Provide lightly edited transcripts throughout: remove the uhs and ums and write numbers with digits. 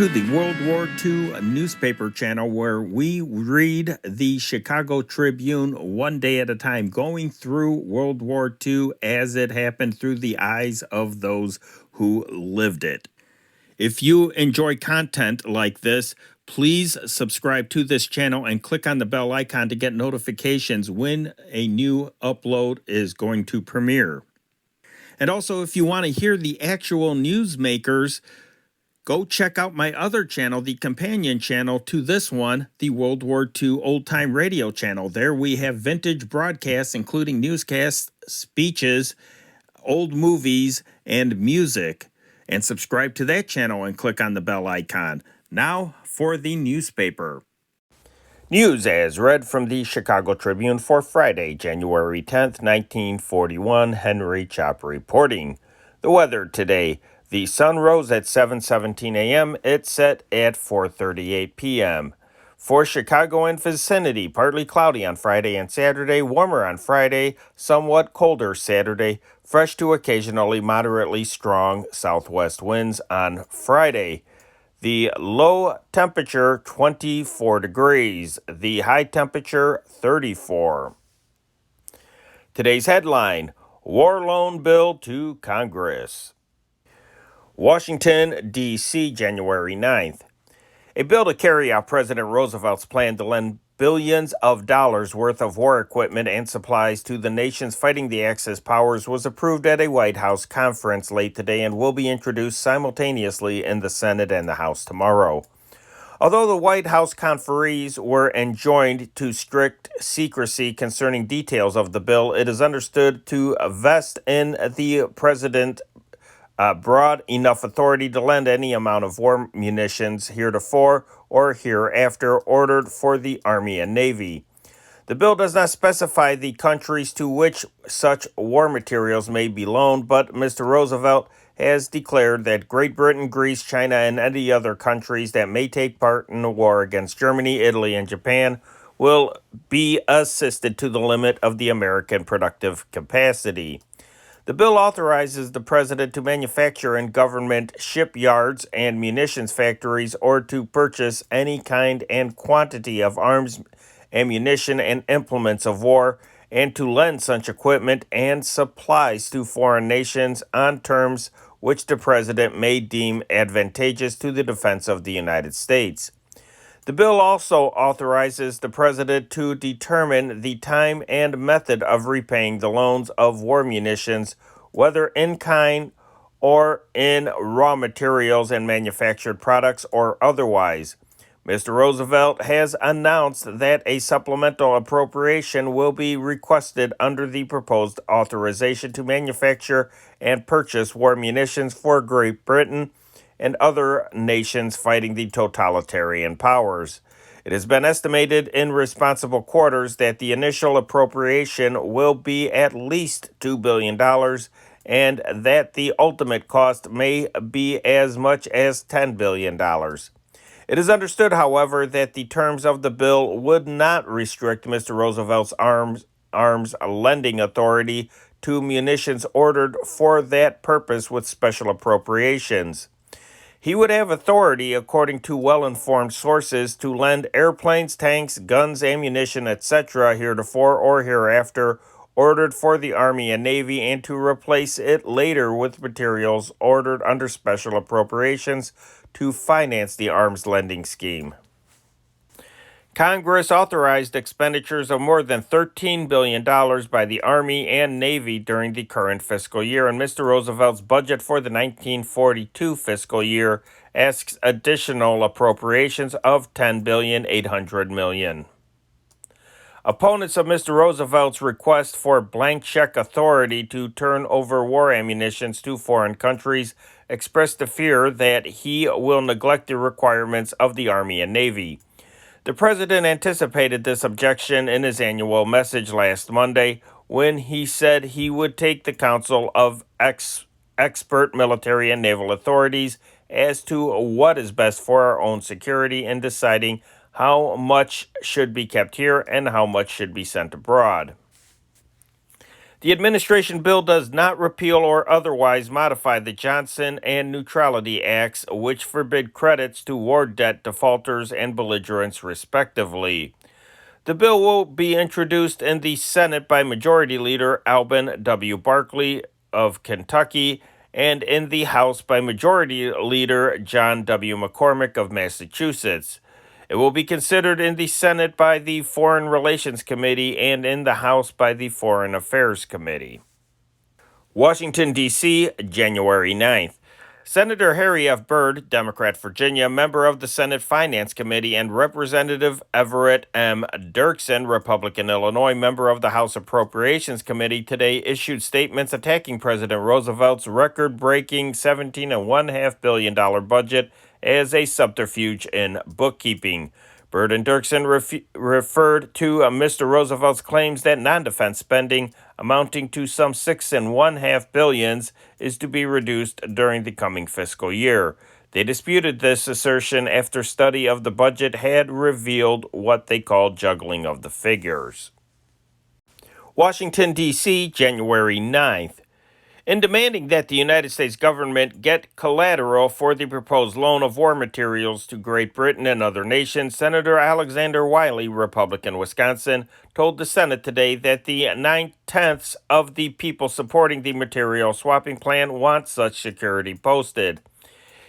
to the World War II newspaper channel where we read the Chicago Tribune one day at a time, going through World War II as it happened through the eyes of those who lived it. If you enjoy content like this, please subscribe to this channel and click on the bell icon to get notifications when a new upload is going to premiere. And also, if you want to hear the actual newsmakers, go check out my other channel, the companion channel to this one, the World War II Old Time Radio channel. There we have vintage broadcasts, including newscasts, speeches, old movies, and music. And subscribe to that channel and click on the bell icon. Now for the newspaper. News as read from the Chicago Tribune for Friday, January 10th, 1941. Henry Chop reporting. The weather today. The sun rose at 7:17 a.m. It set at 4:38 p.m. For Chicago and vicinity, partly cloudy on Friday and Saturday, warmer on Friday, somewhat colder Saturday, fresh to occasionally moderately strong southwest winds on Friday. The low temperature 24 degrees, the high temperature 34. Today's headline, War Loan Bill to Congress. Washington, D.C., January 9th. A bill to carry out President Roosevelt's plan to lend billions of dollars worth of war equipment and supplies to the nations fighting the Axis powers was approved at a White House conference late today and will be introduced simultaneously in the Senate and the House tomorrow. Although the White House conferees were enjoined to strict secrecy concerning details of the bill, it is understood to vest in the president broad enough authority to lend any amount of war munitions heretofore or hereafter ordered for the Army and Navy. The bill does not specify the countries to which such war materials may be loaned, but Mr. Roosevelt has declared that Great Britain, Greece, China, and any other countries that may take part in the war against Germany, Italy, and Japan will be assisted to the limit of the American productive capacity. The bill authorizes the president to manufacture in government shipyards and munitions factories or to purchase any kind and quantity of arms, ammunition, and implements of war, and to lend such equipment and supplies to foreign nations on terms which the president may deem advantageous to the defense of the United States. The bill also authorizes the president to determine the time and method of repaying the loans of war munitions, whether in kind or in raw materials and manufactured products or otherwise. Mr. Roosevelt has announced that a supplemental appropriation will be requested under the proposed authorization to manufacture and purchase war munitions for Great Britain and other nations fighting the totalitarian powers. It has been estimated in responsible quarters that the initial appropriation will be at least $2 billion and that the ultimate cost may be as much as $10 billion. It is understood, however, that the terms of the bill would not restrict Mr. Roosevelt's arms lending authority to munitions ordered for that purpose with special appropriations. He would have authority, according to well-informed sources, to lend airplanes, tanks, guns, ammunition, etc., heretofore or hereafter, ordered for the Army and Navy, and to replace it later with materials ordered under special appropriations to finance the arms lending scheme. Congress authorized expenditures of more than $13 billion by the Army and Navy during the current fiscal year, and Mr. Roosevelt's budget for the 1942 fiscal year asks additional appropriations of $10.8 billion. Opponents of Mr. Roosevelt's request for blank check authority to turn over war ammunition to foreign countries expressed the fear that he will neglect the requirements of the Army and Navy. The president anticipated this objection in his annual message last Monday when he said he would take the counsel of expert military and naval authorities as to what is best for our own security in deciding how much should be kept here and how much should be sent abroad. The administration bill does not repeal or otherwise modify the Johnson and Neutrality Acts, which forbid credits to war debt defaulters and belligerents, respectively. The bill will be introduced in the Senate by Majority Leader Alben W. Barkley of Kentucky and in the House by Majority Leader John W. McCormick of Massachusetts. It will be considered in the Senate by the Foreign Relations Committee and in the House by the Foreign Affairs Committee. Washington, D.C., January 9th. Senator Harry F. Byrd, Democrat, Virginia, member of the Senate Finance Committee, and Representative Everett M. Dirksen, Republican, Illinois, member of the House Appropriations Committee, today issued statements attacking President Roosevelt's record-breaking $17.5 billion budget as a subterfuge in bookkeeping. Byrd and Dirksen referred to Mr. Roosevelt's claims that non-defense spending, amounting to some $6.5 billion, is to be reduced during the coming fiscal year. They disputed this assertion after study of the budget had revealed what they called juggling of the figures. Washington, D.C., January 9th. In demanding that the United States government get collateral for the proposed loan of war materials to Great Britain and other nations, Senator Alexander Wiley, Republican, Wisconsin, told the Senate today that the 9/10 of the people supporting the material swapping plan want such security posted.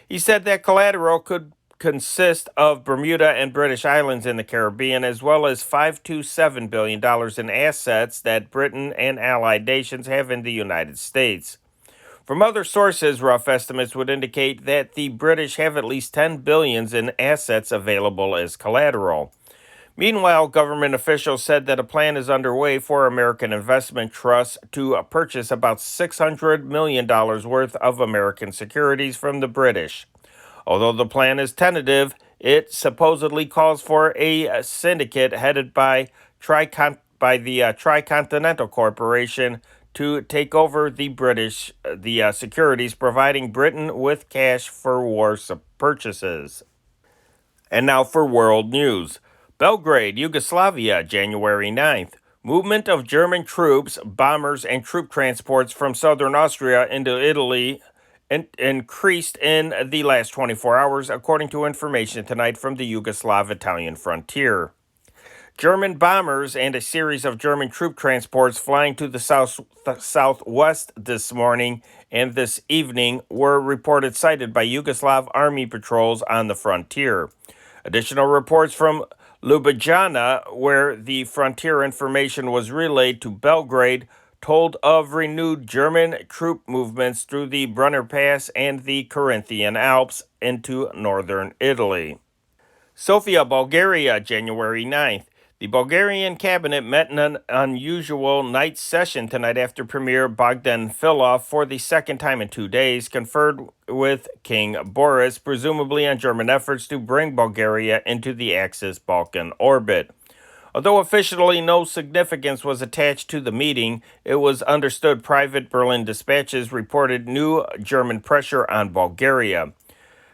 He said that collateral could consist of Bermuda and British Islands in the Caribbean, as well as $5 to $7 billion in assets that Britain and allied nations have in the United States. From other sources, rough estimates would indicate that the British have at least $10 billion in assets available as collateral. Meanwhile, government officials said that a plan is underway for American Investment Trust to purchase about $600 million worth of American securities from the British. Although the plan is tentative, it supposedly calls for a syndicate headed by the Tricontinental Corporation to take over the securities, providing Britain with cash for war purchases. And now for world news. Belgrade, Yugoslavia, January 9th. Movement of German troops, bombers, and troop transports from southern Austria into Italy increased in the last 24 hours, according to information tonight from the Yugoslav-Italian frontier. German bombers and a series of German troop transports flying to the southwest this morning and this evening were reported sighted by Yugoslav army patrols on the frontier. Additional reports from Ljubljana, where the frontier information was relayed to Belgrade, told of renewed German troop movements through the Brenner Pass and the Carinthian Alps into northern Italy. Sofia, Bulgaria, January 9th. The Bulgarian cabinet met in an unusual night session tonight after Premier Bogdan Filov, for the second time in 2 days, conferred with King Boris, presumably on German efforts to bring Bulgaria into the Axis Balkan orbit. Although officially no significance was attached to the meeting, it was understood private Berlin dispatches reported new German pressure on Bulgaria.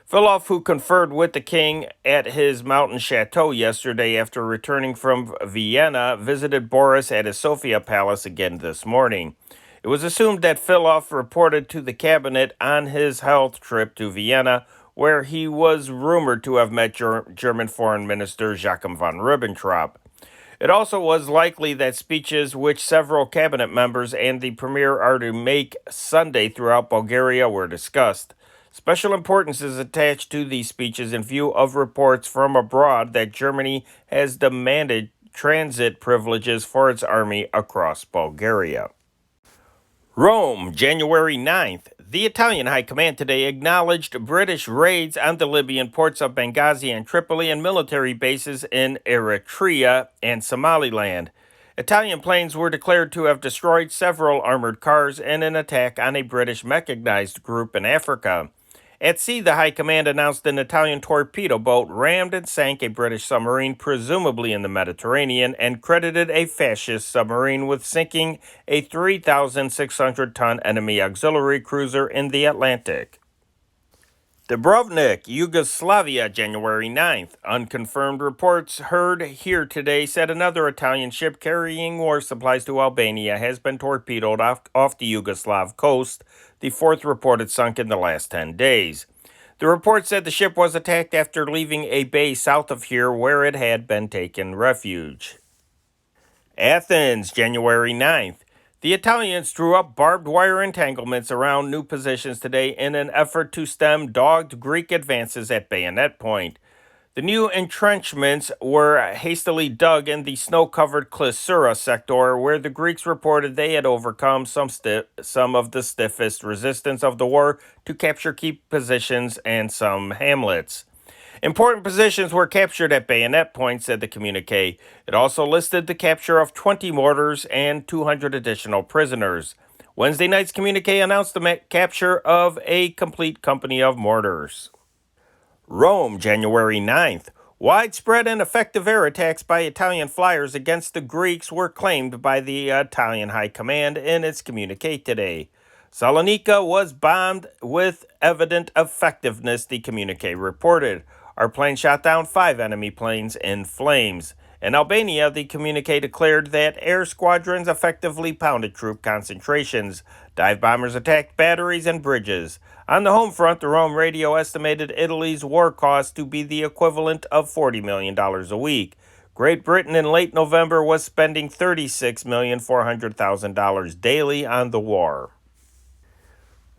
Filov, who conferred with the king at his mountain chateau yesterday after returning from Vienna, visited Boris at his Sofia palace again this morning. It was assumed that Filov reported to the cabinet on his health trip to Vienna, where he was rumored to have met German Foreign Minister Joachim von Ribbentrop. It also was likely that speeches which several cabinet members and the premier are to make Sunday throughout Bulgaria were discussed. Special importance is attached to these speeches in view of reports from abroad that Germany has demanded transit privileges for its army across Bulgaria. Rome, January 9th. The Italian High Command today acknowledged British raids on the Libyan ports of Benghazi and Tripoli and military bases in Eritrea and Somaliland. Italian planes were declared to have destroyed several armored cars in an attack on a British mechanized group in Africa. At sea, the High Command announced an Italian torpedo boat rammed and sank a British submarine, presumably in the Mediterranean, and credited a fascist submarine with sinking a 3,600-ton enemy auxiliary cruiser in the Atlantic. Dubrovnik, Yugoslavia, January 9th. Unconfirmed reports heard here today said another Italian ship carrying war supplies to Albania has been torpedoed off the Yugoslav coast, the fourth reported sunk in the last 10 days. The report said the ship was attacked after leaving a bay south of here where it had been taken refuge. Athens, January 9th. The Italians drew up barbed wire entanglements around new positions today in an effort to stem dogged Greek advances at bayonet point. The new entrenchments were hastily dug in the snow-covered Klissura sector, where the Greeks reported they had overcome some of the stiffest resistance of the war to capture key positions and some hamlets. Important positions were captured at bayonet point, said the communique. It also listed the capture of 20 mortars and 200 additional prisoners. Wednesday night's communique announced the capture of a complete company of mortars. Rome, January 9th. Widespread and effective air attacks by Italian flyers against the Greeks were claimed by the Italian High Command in its communique today. Salonika was bombed with evident effectiveness, the communique reported. Our plane shot down 5 enemy planes in flames. In Albania, the communique declared that air squadrons effectively pounded troop concentrations. Dive bombers attacked batteries and bridges. On the home front, the Rome radio estimated Italy's war cost to be the equivalent of $40 million a week. Great Britain in late November was spending $36,400,000 daily on the war.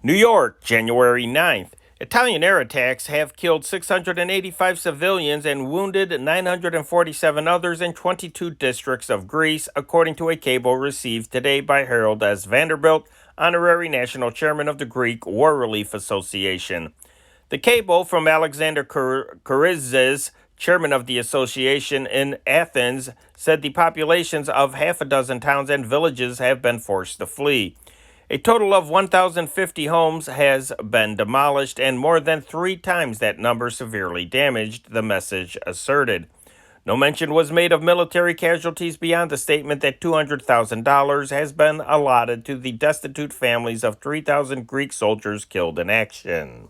New York, January 9th. Italian air attacks have killed 685 civilians and wounded 947 others in 22 districts of Greece, according to a cable received today by Harold S. Vanderbilt, honorary national chairman of the Greek War Relief Association. The cable from Alexander Kourizes, chairman of the association in Athens, said the populations of half a dozen towns and villages have been forced to flee. A total of 1,050 homes has been demolished and more than 3 times that number severely damaged, the message asserted. No mention was made of military casualties beyond the statement that $200,000 has been allotted to the destitute families of 3,000 Greek soldiers killed in action.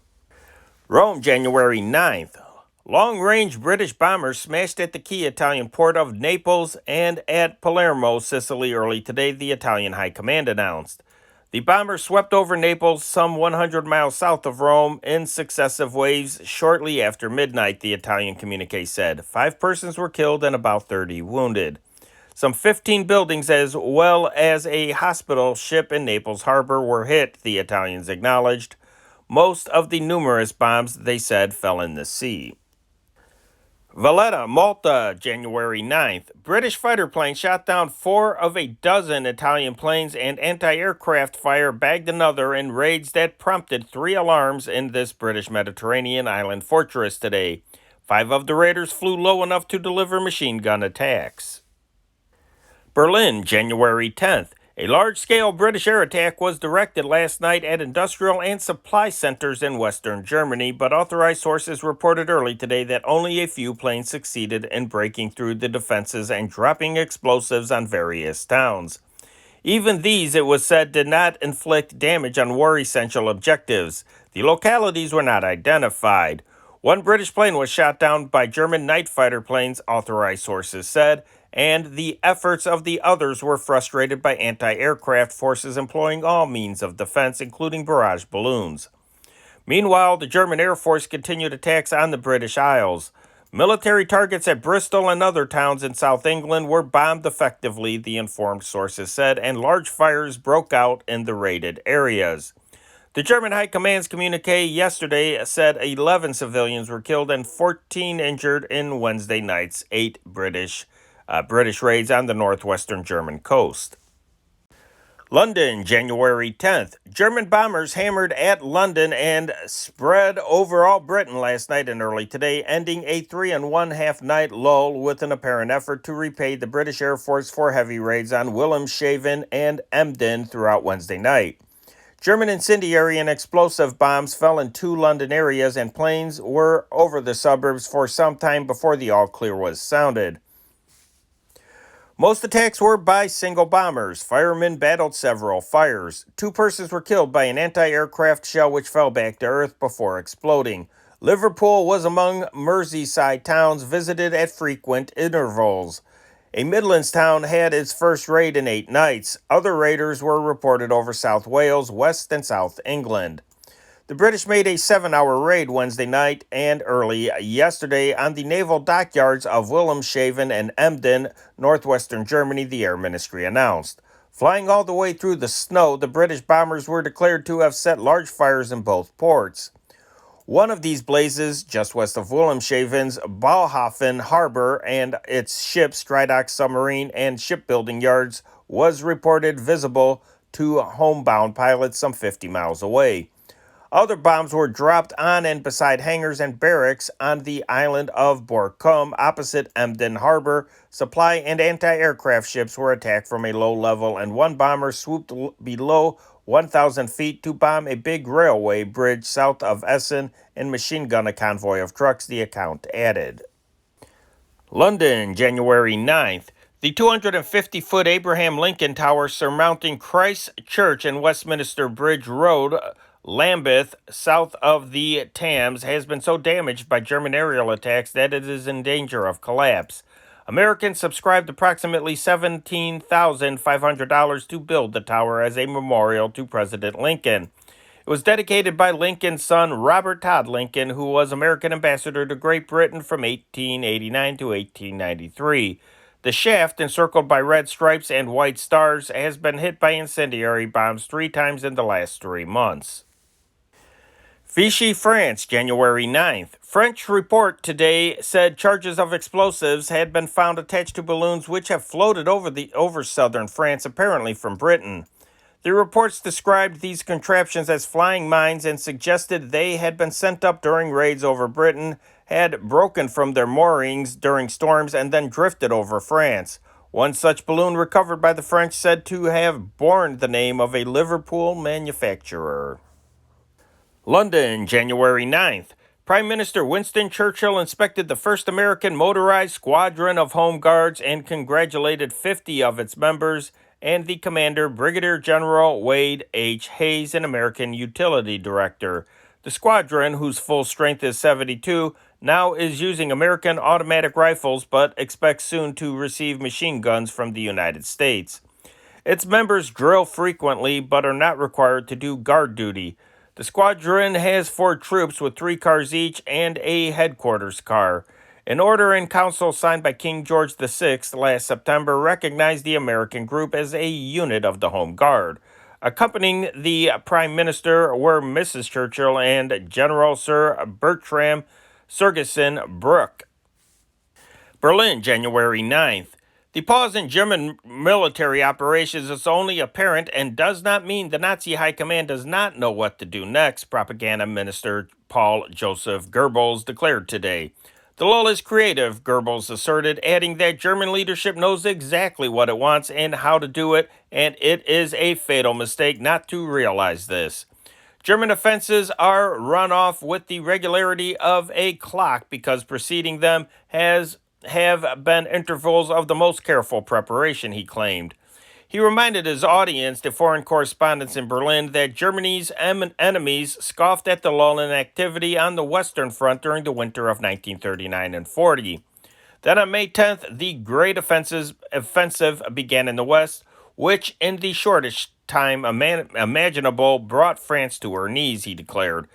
Rome, January 9th. Long-range British bombers smashed at the key Italian port of Naples and at Palermo, Sicily early today, the Italian High Command announced. The bombers swept over Naples some 100 miles south of Rome in successive waves shortly after midnight, the Italian communique said. 5 persons were killed and about 30 wounded. Some 15 buildings as well as a hospital ship in Naples harbor were hit, the Italians acknowledged. Most of the numerous bombs, they said, fell in the sea. Valletta, Malta, January 9th. British fighter planes shot down 4 of a dozen Italian planes and anti-aircraft fire bagged another in raids that prompted 3 alarms in this British Mediterranean island fortress today. 5 of the raiders flew low enough to deliver machine gun attacks. Berlin, January 10th. A large-scale British air attack was directed last night at industrial and supply centers in western Germany, but authorized sources reported early today that only a few planes succeeded in breaking through the defenses and dropping explosives on various towns. Even these, it was said, did not inflict damage on war-essential objectives. The localities were not identified. 1 British plane was shot down by German night fighter planes, authorized sources said, and the efforts of the others were frustrated by anti-aircraft forces employing all means of defense, including barrage balloons. Meanwhile, the German Air Force continued attacks on the British Isles. Military targets at Bristol and other towns in South England were bombed effectively, the informed sources said, and large fires broke out in the raided areas. The German High Command's communique yesterday said 11 civilians were killed and 14 injured in Wednesday night's 8 British raids on the northwestern German coast. London, January 10th. German bombers hammered at London and spread over all Britain last night and early today, ending a 3.5 night lull with an apparent effort to repay the British Air Force for heavy raids on Wilhelmshaven and Emden throughout Wednesday night. German incendiary and explosive bombs fell in 2 London areas and planes were over the suburbs for some time before the all-clear was sounded. Most attacks were by single bombers. Firemen battled several fires. 2 persons were killed by an anti-aircraft shell which fell back to earth before exploding. Liverpool was among Merseyside towns visited at frequent intervals. A Midlands town had its first raid in 8 nights. Other raiders were reported over South Wales, West and South England. The British made a 7-hour raid Wednesday night and early yesterday on the naval dockyards of Wilhelmshaven and Emden, northwestern Germany, the Air Ministry announced. Flying all the way through the snow, the British bombers were declared to have set large fires in both ports. One of these blazes, just west of Wilhelmshaven's Balhafen Harbor and its ships, dry dock, submarine, and shipbuilding yards, was reported visible to homebound pilots some 50 miles away. Other bombs were dropped on and beside hangars and barracks on the island of Borkum, opposite Emden Harbor. Supply and anti-aircraft ships were attacked from a low level, and one bomber swooped below 1,000 feet to bomb a big railway bridge south of Essen and machine gun a convoy of trucks, the account added. London, January 9th. The 250-foot Abraham Lincoln Tower surmounting Christ Church and Westminster Bridge Road, Lambeth, south of the Thames, has been so damaged by German aerial attacks that it is in danger of collapse. Americans subscribed approximately $17,500 to build the tower as a memorial to President Lincoln. It was dedicated by Lincoln's son, Robert Todd Lincoln, who was American ambassador to Great Britain from 1889 to 1893. The shaft, encircled by red stripes and white stars, has been hit by incendiary bombs 3 times in the last 3 months. Vichy, France, January 9th. French report today said charges of explosives had been found attached to balloons which have floated over southern France, apparently from Britain. The reports described these contraptions as flying mines and suggested they had been sent up during raids over Britain, had broken from their moorings during storms, and then drifted over France. One such balloon recovered by the French said to have borne the name of a Liverpool manufacturer. London, January 9th. Prime Minister Winston Churchill inspected the first American motorized squadron of Home Guards and congratulated 50 of its members and the commander, Brigadier General Wade H. Hayes, an American utility director. The squadron, whose full strength is 72, now is using American automatic rifles but expects soon to receive machine guns from the United States. Its members drill frequently but are not required to do guard duty. The squadron has 4 troops with 3 cars each and a headquarters car. An order in council signed by King George VI last September recognized the American group as a unit of the Home Guard. Accompanying the Prime Minister were Mrs. Churchill and General Sir Bertram Sergeson Brooke. Berlin, January 9th. The pause in German military operations is only apparent and does not mean the Nazi high command does not know what to do next, Propaganda Minister Paul Joseph Goebbels declared today. The lull is creative, Goebbels asserted, adding that German leadership knows exactly what it wants and how to do it, and it is a fatal mistake not to realize this. German offenses are run off with the regularity of a clock because preceding them have been intervals of the most careful preparation, he claimed. He reminded his audience, the foreign correspondents in Berlin, that Germany's enemies scoffed at the lull in activity on the Western Front during the winter of 1939 and 40. Then on May 10th, the Great Offensive began in the West, which in the shortest time imaginable brought France to her knees, he declared.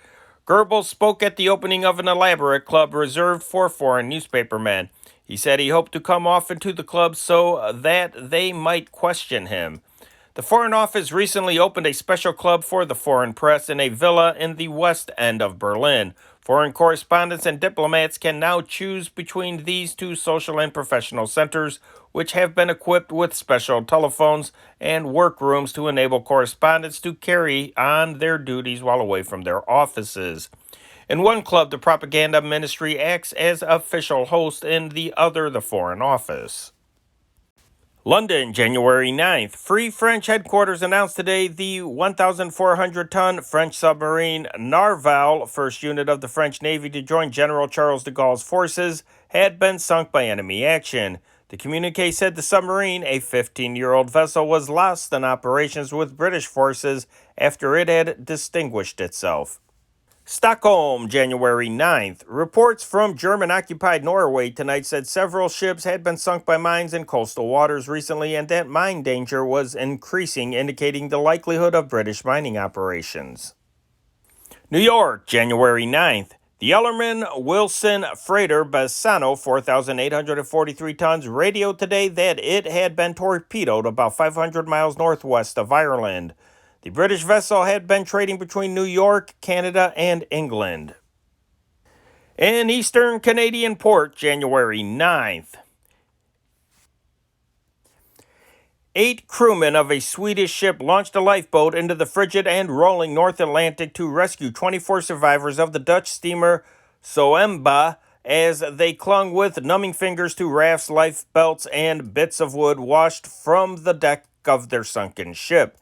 Goebbels spoke at the opening of an elaborate club reserved for foreign newspapermen. He said he hoped to come often to the club so that they might question him. The Foreign Office recently opened a special club for the foreign press in a villa in the west end of Berlin. Foreign correspondents and diplomats can now choose between these 2 social and professional centers, which have been equipped with special telephones and workrooms to enable correspondents to carry on their duties while away from their offices. In one club, the propaganda ministry acts as official host, in the other, the Foreign Office. London, January 9th. Free French headquarters announced today the 1,400-ton French submarine Narval, first unit of the French Navy to join General Charles de Gaulle's forces, had been sunk by enemy action. The communique said the submarine, a 15-year-old vessel, was lost in operations with British forces after it had distinguished itself. Stockholm, January 9th. Reports from German-occupied Norway tonight said several ships had been sunk by mines in coastal waters recently and that mine danger was increasing, indicating the likelihood of British mining operations. New York, January 9th. The Ellerman-Wilson freighter Bassano, 4,843 tons, radioed today that it had been torpedoed about 500 miles northwest of Ireland. The British vessel had been trading between New York, Canada, and England. In eastern Canadian port, January 9th. 8 crewmen of a Swedish ship launched a lifeboat into the frigid and rolling North Atlantic to rescue 24 survivors of the Dutch steamer Soemba as they clung with numbing fingers to rafts, life belts, and bits of wood washed from the deck of their sunken ship.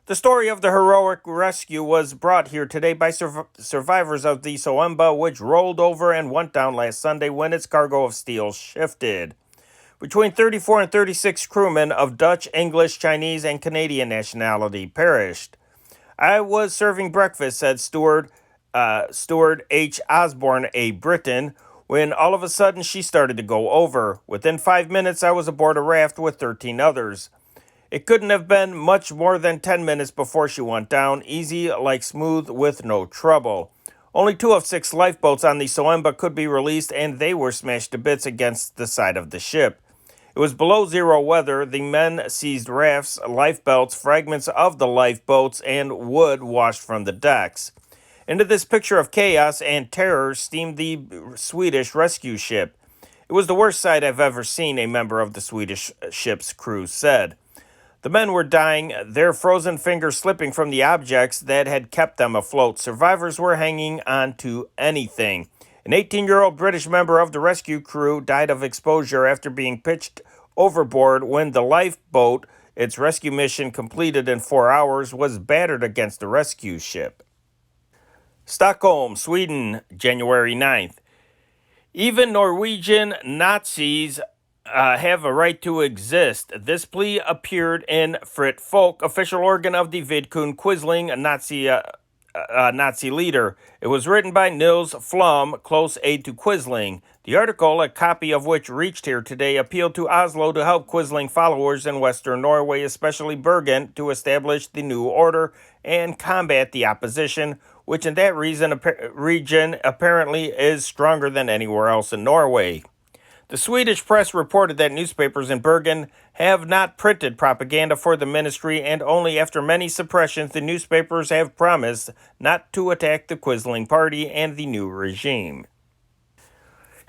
The story of the heroic rescue was brought here today by survivors of the Soemba, which rolled over and went down last Sunday when its cargo of steel shifted. Between 34 and 36 crewmen of Dutch, English, Chinese, and Canadian nationality perished. I was serving breakfast, said Steward H. Osborne, a Briton, when all of a sudden she started to go over. Within 5 minutes, I was aboard a raft with 13 others. It couldn't have been much more than 10 minutes before she went down, easy like smooth with no trouble. Only 2 of 6 lifeboats on the Soemba could be released, and they were smashed to bits against the side of the ship. It was below zero weather. The men seized rafts, lifebelts, fragments of the lifeboats, and wood washed from the decks. Into this picture of chaos and terror steamed the Swedish rescue ship. It was the worst sight I've ever seen, a member of the Swedish ship's crew said. The men were dying, their frozen fingers slipping from the objects that had kept them afloat. Survivors were hanging on to anything. An 18-year-old British member of the rescue crew died of exposure after being pitched overboard when the lifeboat, its rescue mission completed in 4 hours, was battered against the rescue ship. Stockholm, Sweden, January 9th. Even Norwegian Nazis have a right to exist. This plea appeared in Fritt Folk, official organ of the Vidkun Quisling, Nazi leader. It was written by Nils Flum, close aide to Quisling. The article, a copy of which reached here today, appealed to Oslo to help Quisling followers in Western Norway, especially Bergen, to establish the new order and combat the opposition, which in that region apparently is stronger than anywhere else in Norway. The Swedish press reported that newspapers in Bergen have not printed propaganda for the ministry, and only after many suppressions the newspapers have promised not to attack the Quisling party and the new regime.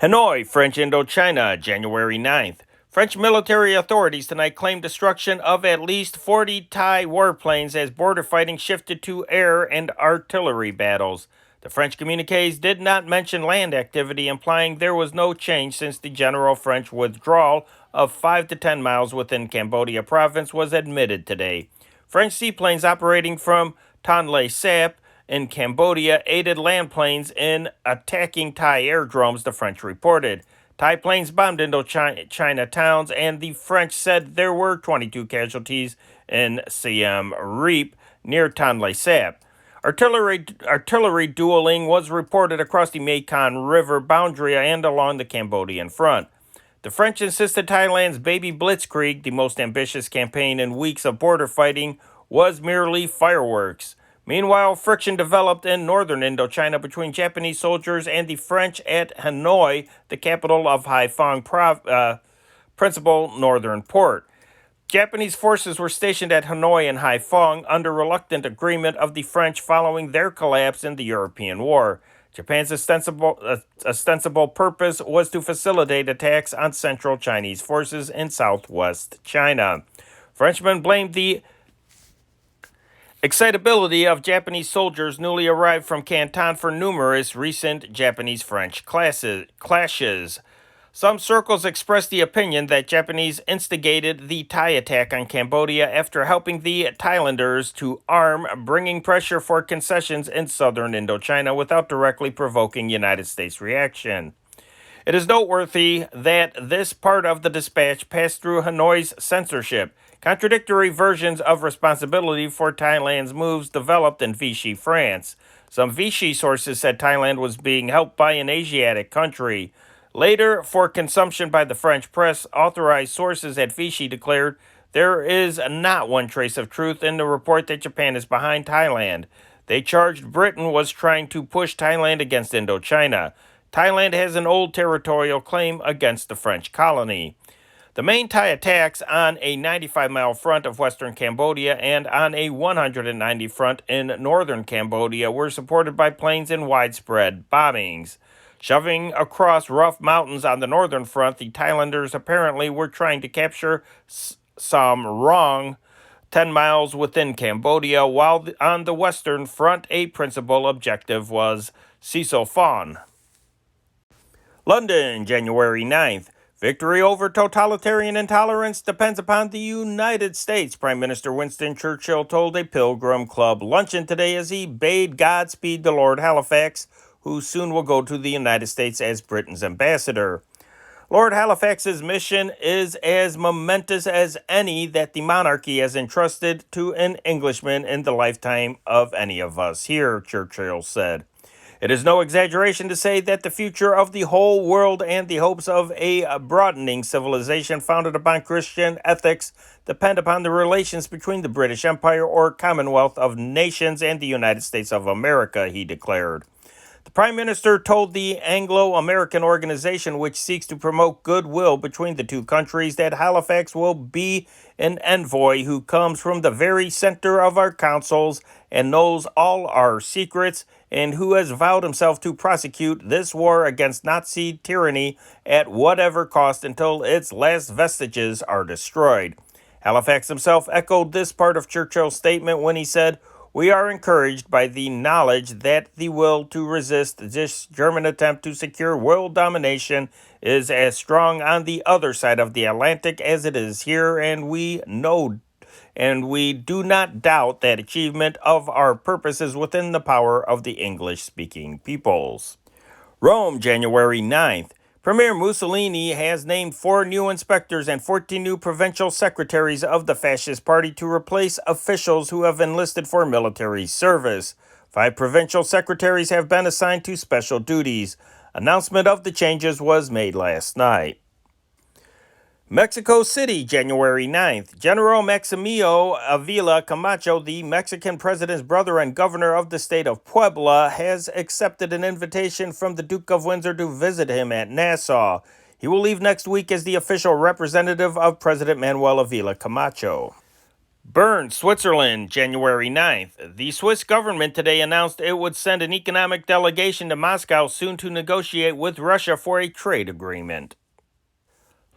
Hanoi, French Indochina, January 9th. French military authorities tonight claimed destruction of at least 40 Thai warplanes as border fighting shifted to air and artillery battles. The French communiques did not mention land activity, implying there was no change since the general French withdrawal of 5 to 10 miles within Cambodia province was admitted today. French seaplanes operating from Tonle Sap in Cambodia aided land planes in attacking Thai airdromes, the French reported. Thai planes bombed Indochina towns, and the French said there were 22 casualties in Siem Reap near Tonle Sap. Artillery dueling was reported across the Mekong River boundary and along the Cambodian front. The French insisted Thailand's Baby Blitzkrieg, the most ambitious campaign in weeks of border fighting, was merely fireworks. Meanwhile, friction developed in northern Indochina between Japanese soldiers and the French at Hanoi, the capital of Haiphong principal northern port. Japanese forces were stationed at Hanoi and Haiphong under reluctant agreement of the French following their collapse in the European War. Japan's ostensible purpose was to facilitate attacks on central Chinese forces in southwest China. Frenchmen blamed the excitability of Japanese soldiers newly arrived from Canton for numerous recent Japanese-French clashes. Some circles expressed the opinion that Japanese instigated the Thai attack on Cambodia after helping the Thailanders to arm, bringing pressure for concessions in southern Indochina without directly provoking United States reaction. It is noteworthy that this part of the dispatch passed through Hanoi's censorship. Contradictory versions of responsibility for Thailand's moves developed in Vichy, France. Some Vichy sources said Thailand was being helped by an Asiatic country. Later, for consumption by the French press, authorized sources at Vichy declared there is not one trace of truth in the report that Japan is behind Thailand. They charged Britain was trying to push Thailand against Indochina. Thailand has an old territorial claim against the French colony. The main Thai attacks on a 95-mile front of western Cambodia and on a 190 front in northern Cambodia were supported by planes and widespread bombings. Shoving across rough mountains on the northern front, the Thailanders apparently were trying to capture Sam Rong, 10 miles within Cambodia, while on the western front a principal objective was Sisophon. London, January 9th. Victory over totalitarian intolerance depends upon the United States, Prime Minister Winston Churchill told a Pilgrim Club luncheon today as he bade Godspeed to Lord Halifax, who soon will go to the United States as Britain's ambassador. Lord Halifax's mission is as momentous as any that the monarchy has entrusted to an Englishman in the lifetime of any of us here, Churchill said. It is no exaggeration to say that the future of the whole world and the hopes of a broadening civilization founded upon Christian ethics depend upon the relations between the British Empire or Commonwealth of Nations and the United States of America, he declared. The Prime Minister told the Anglo-American organization, which seeks to promote goodwill between the two countries, that Halifax will be an envoy who comes from the very center of our councils and knows all our secrets, and who has vowed himself to prosecute this war against Nazi tyranny at whatever cost until its last vestiges are destroyed. Halifax himself echoed this part of Churchill's statement when he said, "We are encouraged by the knowledge that the will to resist this German attempt to secure world domination is as strong on the other side of the Atlantic as it is here, and we do not doubt that achievement of our purpose is within the power of the English-speaking peoples." Rome, January 9th. Premier Mussolini has named 4 new inspectors and 14 new provincial secretaries of the Fascist Party to replace officials who have enlisted for military service. 5 provincial secretaries have been assigned to special duties. Announcement of the changes was made last night. Mexico City, January 9th. General Maximilio Avila Camacho, the Mexican president's brother and governor of the state of Puebla, has accepted an invitation from the Duke of Windsor to visit him at Nassau. He will leave next week as the official representative of President Manuel Avila Camacho. Bern, Switzerland, January 9th. The Swiss government today announced it would send an economic delegation to Moscow soon to negotiate with Russia for a trade agreement.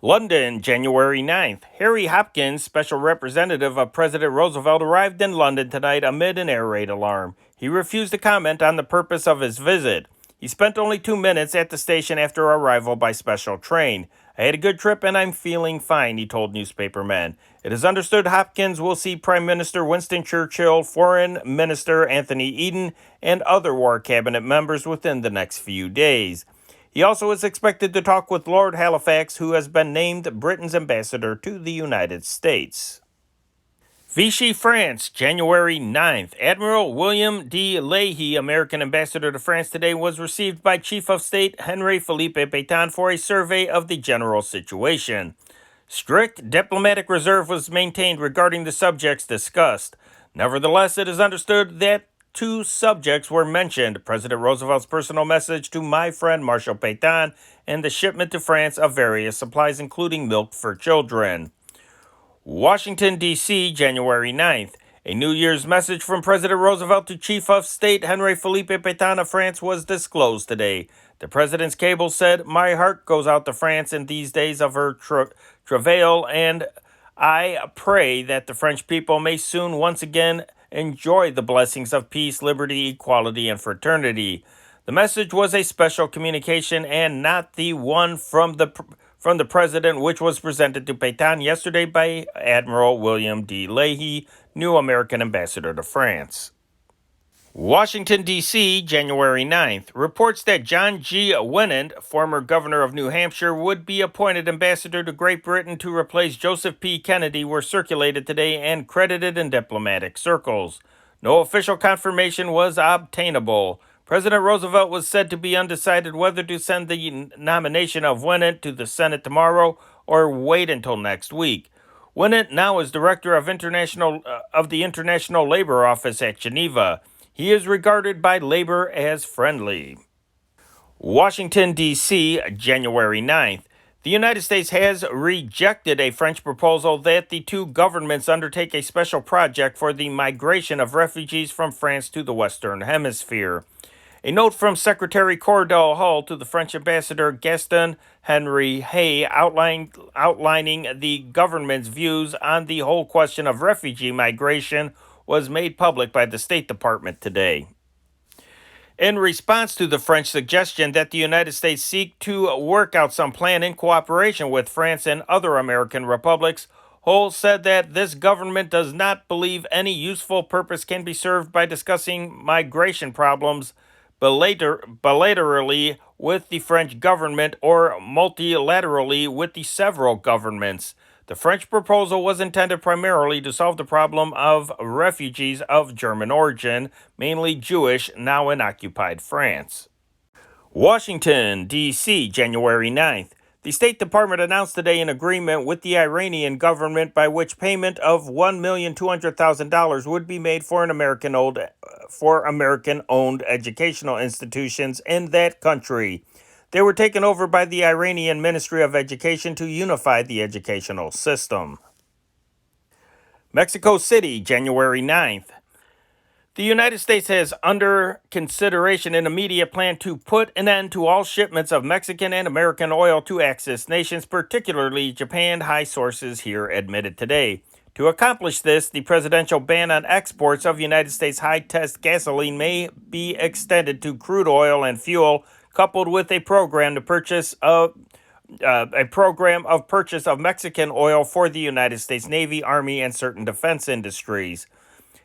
London, January 9th. Harry Hopkins, special representative of President Roosevelt, arrived in London tonight amid an air raid alarm. He refused to comment on the purpose of his visit. He spent only 2 minutes at the station after arrival by special train. "I had a good trip and I'm feeling fine," he told newspapermen. It is understood Hopkins will see Prime Minister Winston Churchill, Foreign Minister Anthony Eden, and other war cabinet members within the next few days. He also is expected to talk with Lord Halifax, who has been named Britain's ambassador to the United States. Vichy, France, January 9th. Admiral William D. Leahy, American ambassador to France today, was received by Chief of State Henri Philippe Pétain for a survey of the general situation. Strict diplomatic reserve was maintained regarding the subjects discussed. Nevertheless, it is understood that 2 subjects were mentioned: President Roosevelt's personal message to my friend Marshal Pétain and the shipment to France of various supplies, including milk for children. Washington, D.C., January 9th. A New Year's message from President Roosevelt to Chief of State Henri Philippe Pétain of France was disclosed today. The president's cable said, "My heart goes out to France in these days of her travail, and I pray that the French people may soon once again enjoy the blessings of peace, liberty, equality, and fraternity." The message was a special communication and not the one from the president, which was presented to Pétain yesterday by Admiral William D. Leahy, new American ambassador to France. Washington, D.C., January 9th, reports that John G. Winant, former governor of New Hampshire, would be appointed ambassador to Great Britain to replace Joseph P. Kennedy were circulated today and credited in diplomatic circles. No official confirmation was obtainable. President Roosevelt was said to be undecided whether to send the nomination of Winant to the Senate tomorrow or wait until next week. Winant now is director of the International Labor Office at Geneva. He is regarded by labor as friendly. Washington, D.C., January 9th. The United States has rejected a French proposal that the two governments undertake a special project for the migration of refugees from France to the Western Hemisphere. A note from Secretary Cordell Hull to the French ambassador Gaston Henry Hay outlining the government's views on the whole question of refugee migration was made public by the State Department today. In response to the French suggestion that the United States seek to work out some plan in cooperation with France and other American republics, Hull said that this government does not believe any useful purpose can be served by discussing migration problems bilaterally with the French government or multilaterally with the several governments. The French proposal was intended primarily to solve the problem of refugees of German origin, mainly Jewish, now in occupied France. Washington, D.C., January 9th. The State Department announced today an agreement with the Iranian government by which payment of $1,200,000 would be made for American-owned educational institutions in that country. They were taken over by the Iranian Ministry of Education to unify the educational system. Mexico City, January 9th. The United States has under consideration an immediate plan to put an end to all shipments of Mexican and American oil to Axis nations, particularly Japan, high sources here admitted today. To accomplish this, the presidential ban on exports of United States high-test gasoline may be extended to crude oil and fuel, coupled with a program of purchase of Mexican oil for the United States Navy, Army, and certain defense industries.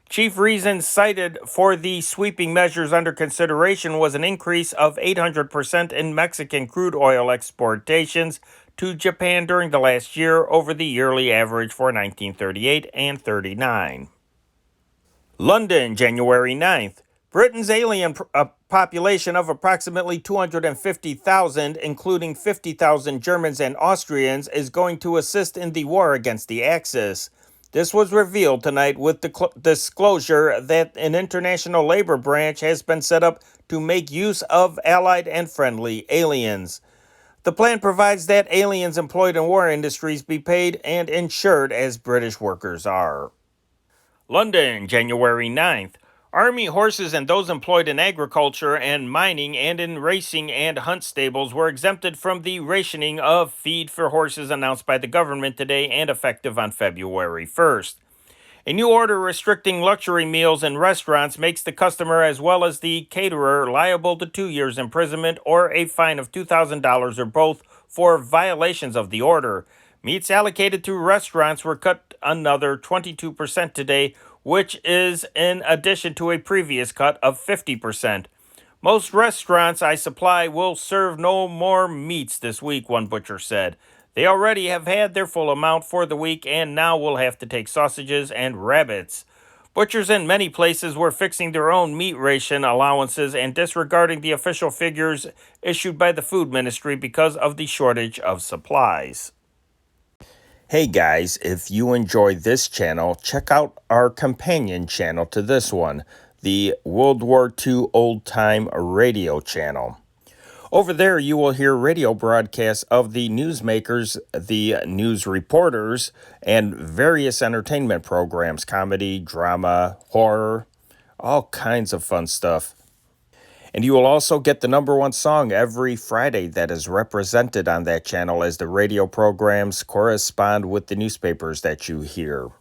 Chief reason cited for the sweeping measures under consideration was an increase of 800% in Mexican crude oil exportations to Japan during the last year over the yearly average for 1938 and 39. London, January 9th. Britain's alien population of approximately 250,000, including 50,000 Germans and Austrians, is going to assist in the war against the Axis. This was revealed tonight with the disclosure that an international labor branch has been set up to make use of allied and friendly aliens. The plan provides that aliens employed in war industries be paid and insured as British workers are. London, January 9th. Army horses and those employed in agriculture and mining and in racing and hunt stables were exempted from the rationing of feed for horses announced by the government today and effective on February 1st. A new order restricting luxury meals in restaurants makes the customer as well as the caterer liable to 2 years imprisonment or a fine of $2,000 or both for violations of the order. Meats allocated to restaurants were cut another 22% today, which is in addition to a previous cut of 50%. Most restaurants I supply will serve no more meats this week, one butcher said. They already have had their full amount for the week and now will have to take sausages and rabbits. Butchers in many places were fixing their own meat ration allowances and disregarding the official figures issued by the Food Ministry because of the shortage of supplies. Hey guys, if you enjoy this channel, check out our companion channel to this one, the World War II Old Time Radio channel. Over there, you will hear radio broadcasts of the newsmakers, the news reporters, and various entertainment programs, comedy, drama, horror, all kinds of fun stuff. And you will also get the number one song every Friday that is represented on that channel as the radio programs correspond with the newspapers that you hear.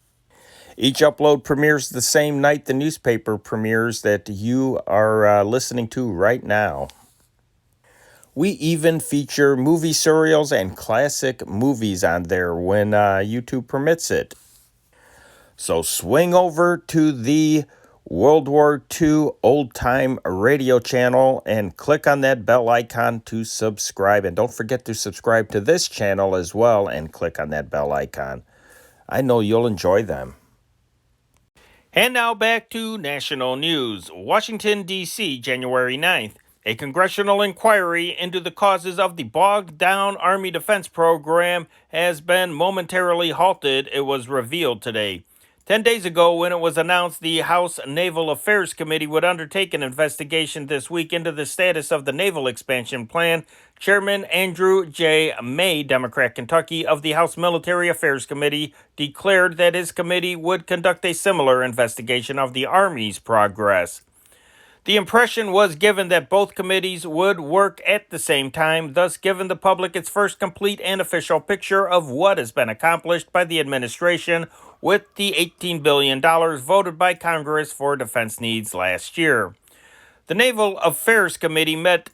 Each upload premieres the same night the newspaper premieres that you are listening to right now. We even feature movie serials and classic movies on there when YouTube permits it. So swing over to the World War II old time radio channel and click on that bell icon to subscribe. And don't forget to subscribe to this channel as well and click on that bell icon. I know you'll enjoy them. And now back to national news. Washington, D.C., January 9th. A congressional inquiry into the causes of the bogged-down Army defense program has been momentarily halted, it was revealed today. 10 days ago, when it was announced the House Naval Affairs Committee would undertake an investigation this week into the status of the naval expansion plan, Chairman Andrew J. May, Democrat Kentucky, of the House Military Affairs Committee, declared that his committee would conduct a similar investigation of the Army's progress. The impression was given that both committees would work at the same time, thus giving the public its first complete and official picture of what has been accomplished by the administration with the $18 billion voted by Congress for defense needs last year. The Naval Affairs Committee met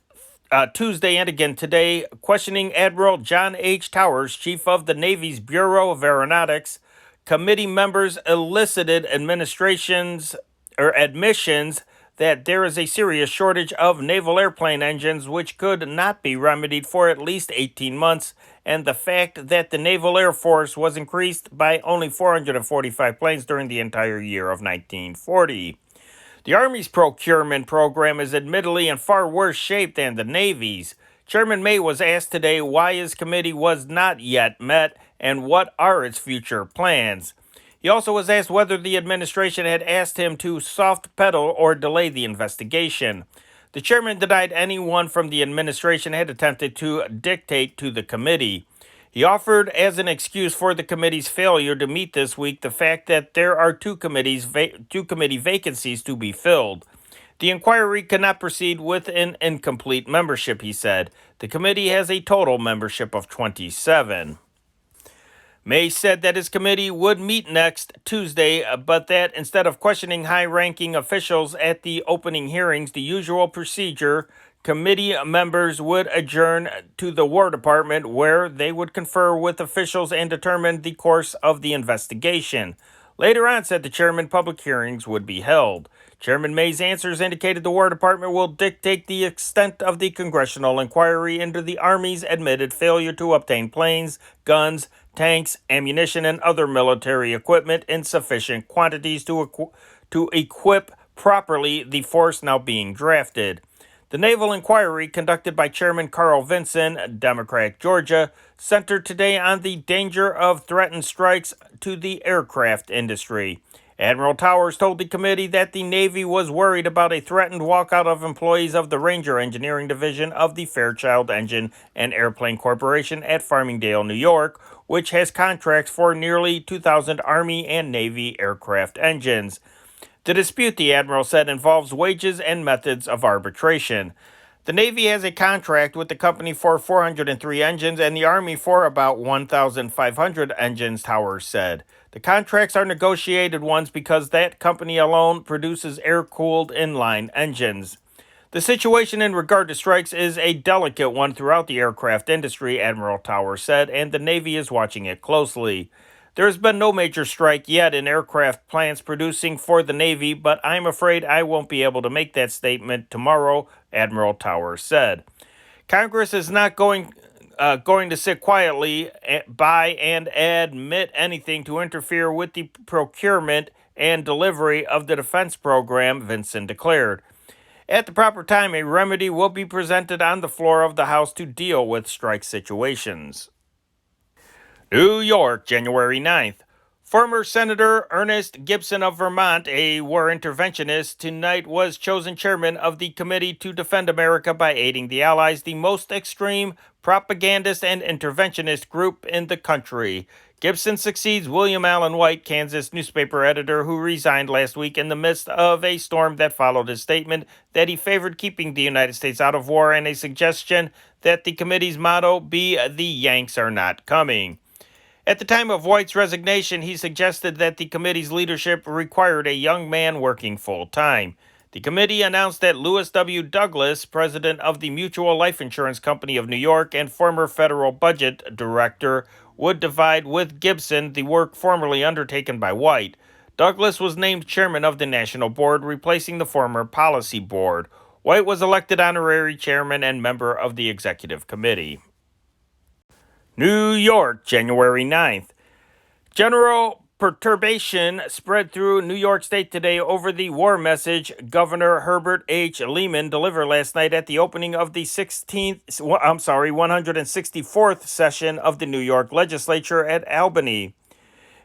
Tuesday and again today, questioning Admiral John H. Towers, chief of the Navy's Bureau of Aeronautics. Committee members elicited admissions that there is a serious shortage of naval airplane engines which could not be remedied for at least 18 months, and the fact that the Naval Air Force was increased by only 445 planes during the entire year of 1940. The Army's procurement program is admittedly in far worse shape than the Navy's. Chairman May was asked today why his committee was not yet met and what are its future plans. He also was asked whether the administration had asked him to soft pedal or delay the investigation. The chairman denied anyone from the administration had attempted to dictate to the committee. He offered as an excuse for the committee's failure to meet this week the fact that there are two committee vacancies to be filled. The inquiry cannot proceed with an incomplete membership, he said. The committee has a total membership of 27. May said that his committee would meet next Tuesday, but that instead of questioning high-ranking officials at the opening hearings, the usual procedure, committee members would adjourn to the War Department where they would confer with officials and determine the course of the investigation. Later on, said the chairman, public hearings would be held. Chairman May's answers indicated the War Department will dictate the extent of the congressional inquiry into the Army's admitted failure to obtain planes, guns, tanks, ammunition, and other military equipment in sufficient quantities to equip properly the force now being drafted. The naval inquiry, conducted by Chairman Carl Vinson, Democrat Georgia, centered today on the danger of threatened strikes to the aircraft industry. Admiral Towers told the committee that the Navy was worried about a threatened walkout of employees of the Ranger Engineering Division of the Fairchild Engine and Airplane Corporation at Farmingdale, New York, which has contracts for nearly 2,000 Army and Navy aircraft engines. The dispute, the Admiral said, involves wages and methods of arbitration. The Navy has a contract with the company for 403 engines and the Army for about 1,500 engines, Towers said. The contracts are negotiated ones because that company alone produces air-cooled inline engines. The situation in regard to strikes is a delicate one throughout the aircraft industry, Admiral Towers said, and the Navy is watching it closely. There has been no major strike yet in aircraft plants producing for the Navy, but I'm afraid I won't be able to make that statement tomorrow, Admiral Towers said. Congress is not going to sit quietly by and admit anything to interfere with the procurement and delivery of the defense program, Vinson declared. At the proper time, a remedy will be presented on the floor of the House to deal with strike situations. New York, January 9th. Former Senator Ernest Gibson of Vermont, a war interventionist, tonight was chosen chairman of the Committee to Defend America by Aiding the Allies, the most extreme propagandist and interventionist group in the country. Gibson succeeds William Allen White, Kansas newspaper editor, who resigned last week in the midst of a storm that followed his statement that he favored keeping the United States out of war and a suggestion that the committee's motto be "The Yanks Are Not Coming." At the time of White's resignation, he suggested that the committee's leadership required a young man working full-time. The committee announced that Lewis W. Douglas, president of the Mutual Life Insurance Company of New York and former federal budget director, would divide with Gibson the work formerly undertaken by White. Douglas was named chairman of the National Board, replacing the former Policy Board. White was elected honorary chairman and member of the executive committee. New York, January 9th. General perturbation spread through New York State today over the war message Governor Herbert H. Lehman delivered last night at the opening of the 164th session of the New York Legislature at Albany.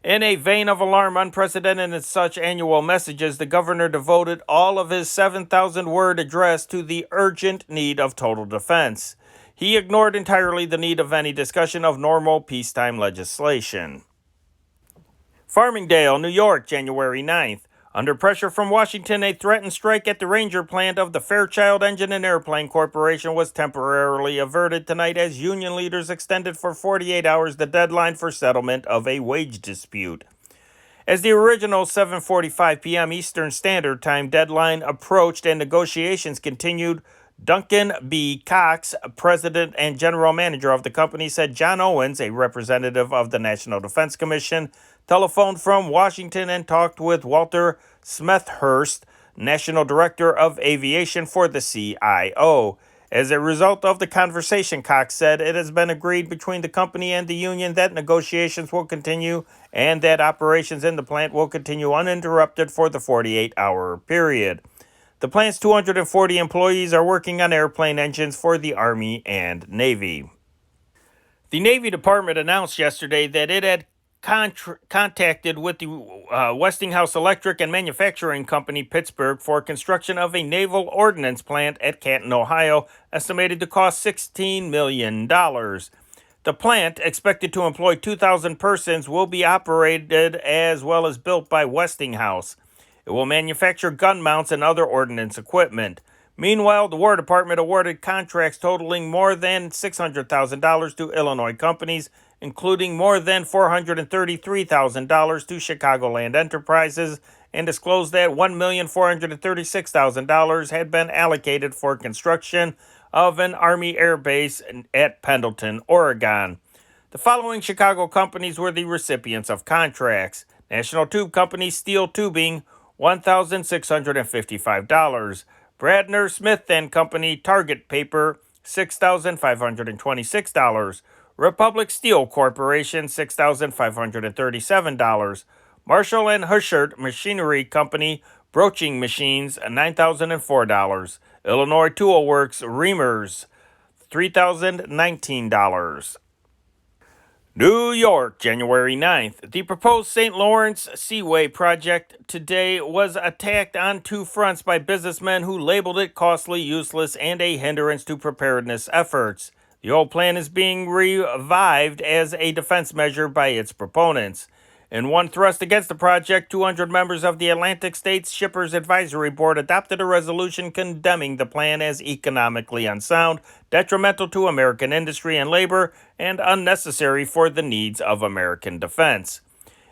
In a vein of alarm unprecedented in such annual messages, the governor devoted all of his 7,000-word address to the urgent need of total defense. He ignored entirely the need of any discussion of normal peacetime legislation. Farmingdale, New York, January 9th. Under pressure from Washington, a threatened strike at the Ranger plant of the Fairchild Engine and Airplane Corporation was temporarily averted tonight as union leaders extended for 48 hours the deadline for settlement of a wage dispute. As the original 7:45 p.m. Eastern Standard Time deadline approached and negotiations continued, Duncan B. Cox, president and general manager of the company, said John Owens, a representative of the National Defense Commission, telephoned from Washington and talked with Walter Smethurst, National Director of Aviation for the CIO. As a result of the conversation, Cox said, it has been agreed between the company and the union that negotiations will continue and that operations in the plant will continue uninterrupted for the 48-hour period. The plant's 240 employees are working on airplane engines for the Army and Navy. The Navy Department announced yesterday that it had contacted with the Westinghouse Electric and Manufacturing Company, Pittsburgh, for construction of a naval ordnance plant at Canton, Ohio, estimated to cost $16 million. The plant, expected to employ 2,000 persons, will be operated as well as built by Westinghouse. It will manufacture gun mounts and other ordnance equipment. Meanwhile, the War Department awarded contracts totaling more than $600,000 to Illinois companies, including more than $433,000 to Chicagoland Enterprises, and disclosed that $1,436,000 had been allocated for construction of an Army air base at Pendleton, Oregon. The following Chicago companies were the recipients of contracts: National Tube Company Steel Tubing, $1,655. Bradner Smith & Company Target Paper, $6,526. Republic Steel Corporation, $6,537. Marshall & Hushert Machinery Company Broaching Machines, $9,004. Illinois Tool Works Reamers, $3,019. New York, January 9th. The proposed St. Lawrence Seaway project today was attacked on two fronts by businessmen who labeled it costly, useless, and a hindrance to preparedness efforts. The old plan is being revived as a defense measure by its proponents. In one thrust against the project, 200 members of the Atlantic States Shippers Advisory Board adopted a resolution condemning the plan as economically unsound, detrimental to American industry and labor, and unnecessary for the needs of American defense.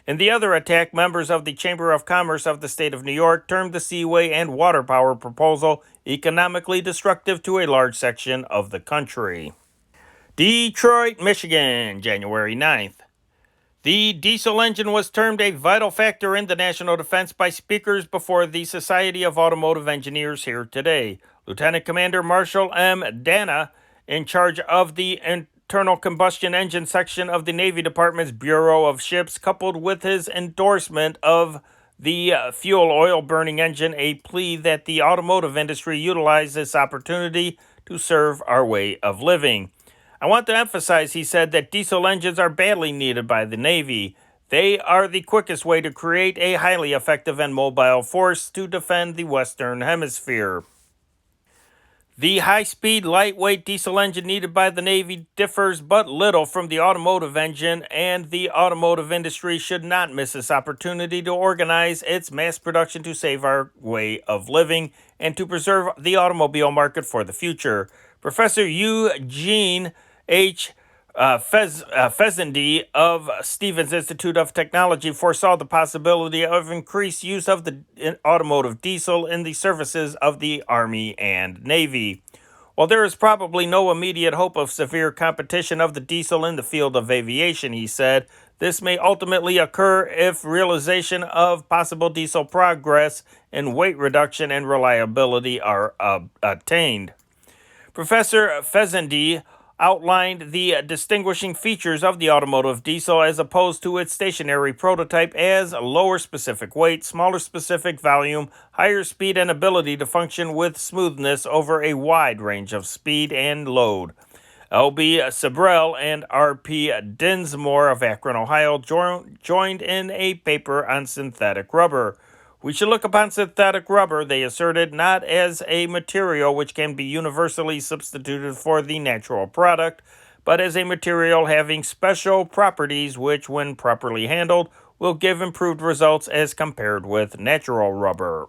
In the other attack, members of the Chamber of Commerce of the state of New York termed the Seaway and water power proposal economically destructive to a large section of the country. Detroit, Michigan, January 9th. The diesel engine was termed a vital factor in the national defense by speakers before the Society of Automotive Engineers here today. Lieutenant Commander Marshall M. Dana, in charge of the internal combustion engine section of the Navy Department's Bureau of Ships, coupled with his endorsement of the fuel oil burning engine, a plea that the automotive industry utilize this opportunity to serve our way of living. I want to emphasize, he said, that diesel engines are badly needed by the Navy. They are the quickest way to create a highly effective and mobile force to defend the Western Hemisphere. The high-speed, lightweight diesel engine needed by the Navy differs but little from the automotive engine, and the automotive industry should not miss this opportunity to organize its mass production to save our way of living and to preserve the automobile market for the future. Professor Eugene H. Fezandi of Stevens Institute of Technology foresaw the possibility of increased use of the automotive diesel in the services of the Army and Navy. While there is probably no immediate hope of severe competition of the diesel in the field of aviation, he said, This may ultimately occur if realization of possible diesel progress in weight reduction and reliability are attained. Professor Fezzendi outlined the distinguishing features of the automotive diesel as opposed to its stationary prototype as lower specific weight, smaller specific volume, higher speed, and ability to function with smoothness over a wide range of speed and load. L.B. Sabrell and R.P. Dinsmore of Akron, Ohio, joined in a paper on synthetic rubber. We should look upon synthetic rubber, they asserted, not as a material which can be universally substituted for the natural product, but as a material having special properties which, when properly handled, will give improved results as compared with natural rubber.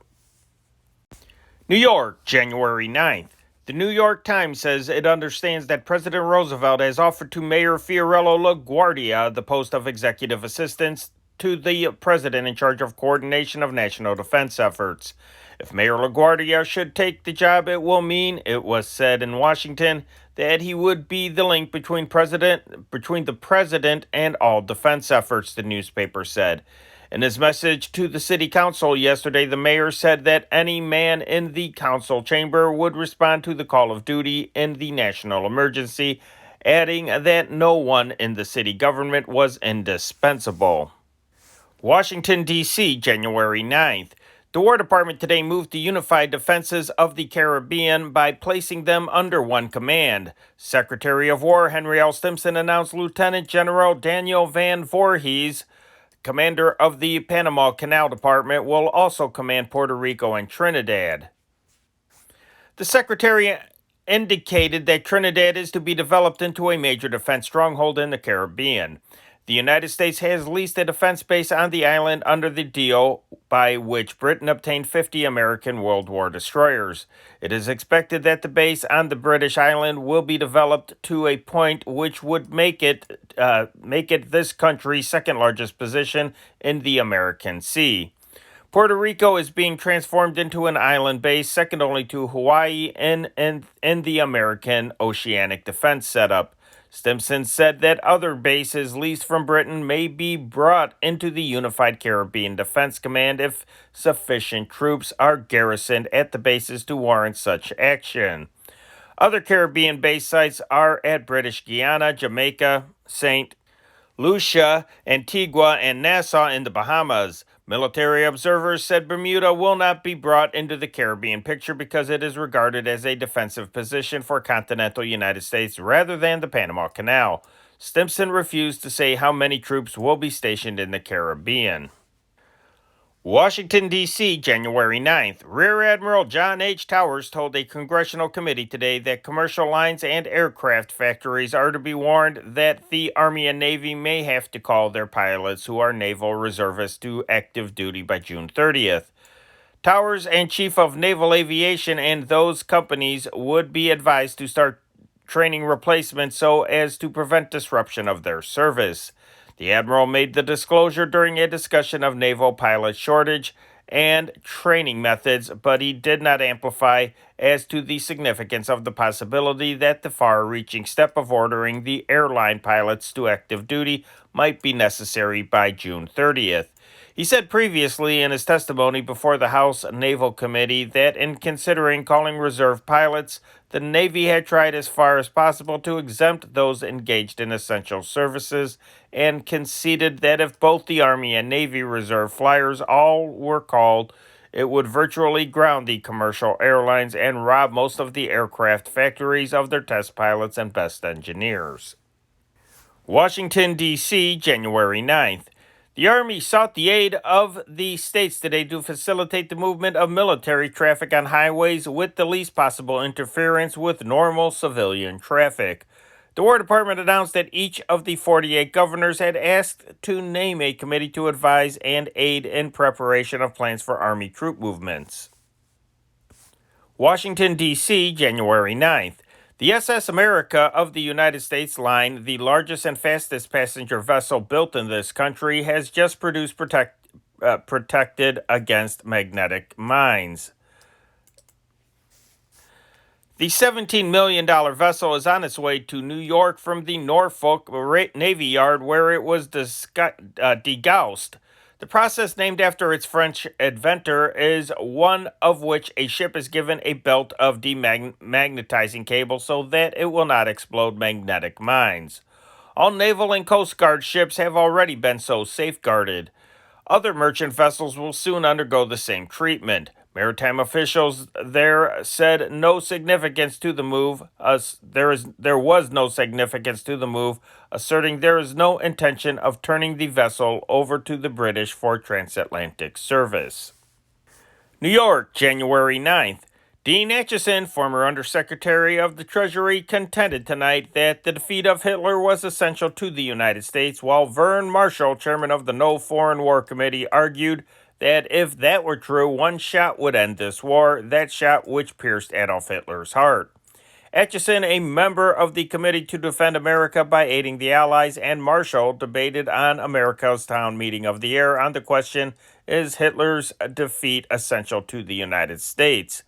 New York, January 9th. The New York Times says it understands that President Roosevelt has offered to Mayor Fiorello LaGuardia the post of executive assistant to the president in charge of coordination of national defense efforts. If Mayor LaGuardia should take the job, it will mean, it was said in Washington, that he would be the link between the president and all defense efforts, the newspaper said. In his message to the city council yesterday, the mayor said that any man in the council chamber would respond to the call of duty in the national emergency, adding that no one in the city government was indispensable. Washington, D.C., January 9th. The War Department today moved the unified defenses of the Caribbean by placing them under one command. Secretary of War Henry L. Stimson announced Lieutenant General Daniel Van Voorhees, commander of the Panama Canal Department, will also command Puerto Rico and Trinidad. The Secretary indicated that Trinidad is to be developed into a major defense stronghold in the Caribbean. The United States has leased a defense base on the island under the deal by which Britain obtained 50 American World War destroyers. It is expected that the base on the British island will be developed to a point which would make it this country's second largest position in the American Sea. Puerto Rico is being transformed into an island base, second only to Hawaii in the American oceanic defense setup. Stimson said that other bases leased from Britain may be brought into the Unified Caribbean Defense Command if sufficient troops are garrisoned at the bases to warrant such action. Other Caribbean base sites are at British Guiana, Jamaica, St. Lucia, Antigua, and Nassau in the Bahamas. Military observers said Bermuda will not be brought into the Caribbean picture because it is regarded as a defensive position for continental United States rather than the Panama Canal. Stimson refused to say how many troops will be stationed in the Caribbean. Washington, D.C., January 9th. Rear Admiral John H. Towers told a congressional committee today that commercial lines and aircraft factories are to be warned that the Army and Navy may have to call their pilots who are naval reservists to active duty by June 30th. Towers and Chief of Naval Aviation and those companies would be advised to start training replacements so as to prevent disruption of their service. The Admiral made the disclosure during a discussion of naval pilot shortage and training methods, but he did not amplify as to the significance of the possibility that the far-reaching step of ordering the airline pilots to active duty might be necessary by June 30th. He said previously in his testimony before the House Naval Committee that in considering calling reserve pilots, the Navy had tried as far as possible to exempt those engaged in essential services and conceded that if both the Army and Navy Reserve flyers all were called, it would virtually ground the commercial airlines and rob most of the aircraft factories of their test pilots and best engineers. Washington, D.C., January 9th. The Army sought the aid of the states today to facilitate the movement of military traffic on highways with the least possible interference with normal civilian traffic. The War Department announced that each of the 48 governors had asked to name a committee to advise and aid in preparation of plans for Army troop movements. Washington, D.C., January 9th. The SS America of the United States Line, the largest and fastest passenger vessel built in this country, has just produced protected against magnetic mines. The $17 million vessel is on its way to New York from the Norfolk Navy Yard, where it was degaussed. The process, named after its French inventor, is one of which a ship is given a belt of demagnetizing cable so that it will not explode magnetic mines. All naval and Coast Guard ships have already been so safeguarded. Other merchant vessels will soon undergo the same treatment. Maritime officials there said no significance to the move. There was no significance to the move, asserting there is no intention of turning the vessel over to the British for transatlantic service. New York, January 9th. Dean Acheson, former Undersecretary of the Treasury, contended tonight that the defeat of Hitler was essential to the United States, while Vern Marshall, chairman of the No Foreign War Committee, argued that if that were true, one shot would end this war, that shot which pierced Adolf Hitler's heart. Acheson, a member of the Committee to Defend America by Aiding the Allies, and Marshall debated on America's Town Meeting of the Year on the question, is Hitler's defeat essential to the United States?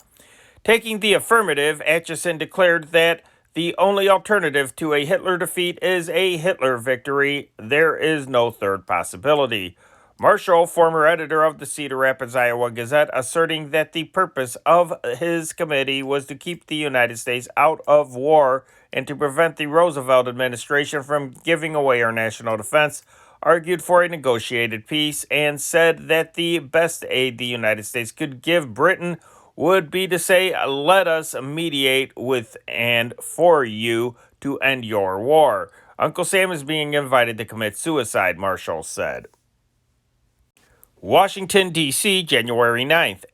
Taking the affirmative, Acheson declared that the only alternative to a Hitler defeat is a Hitler victory. There is no third possibility. Marshall, former editor of the Cedar Rapids, Iowa Gazette, asserting that the purpose of his committee was to keep the United States out of war and to prevent the Roosevelt administration from giving away our national defense, argued for a negotiated peace and said that the best aid the United States could give Britain would be to say, let us mediate with and for you to end your war. Uncle Sam is being invited to commit suicide, Marshall said. Washington, D.C., January 9th.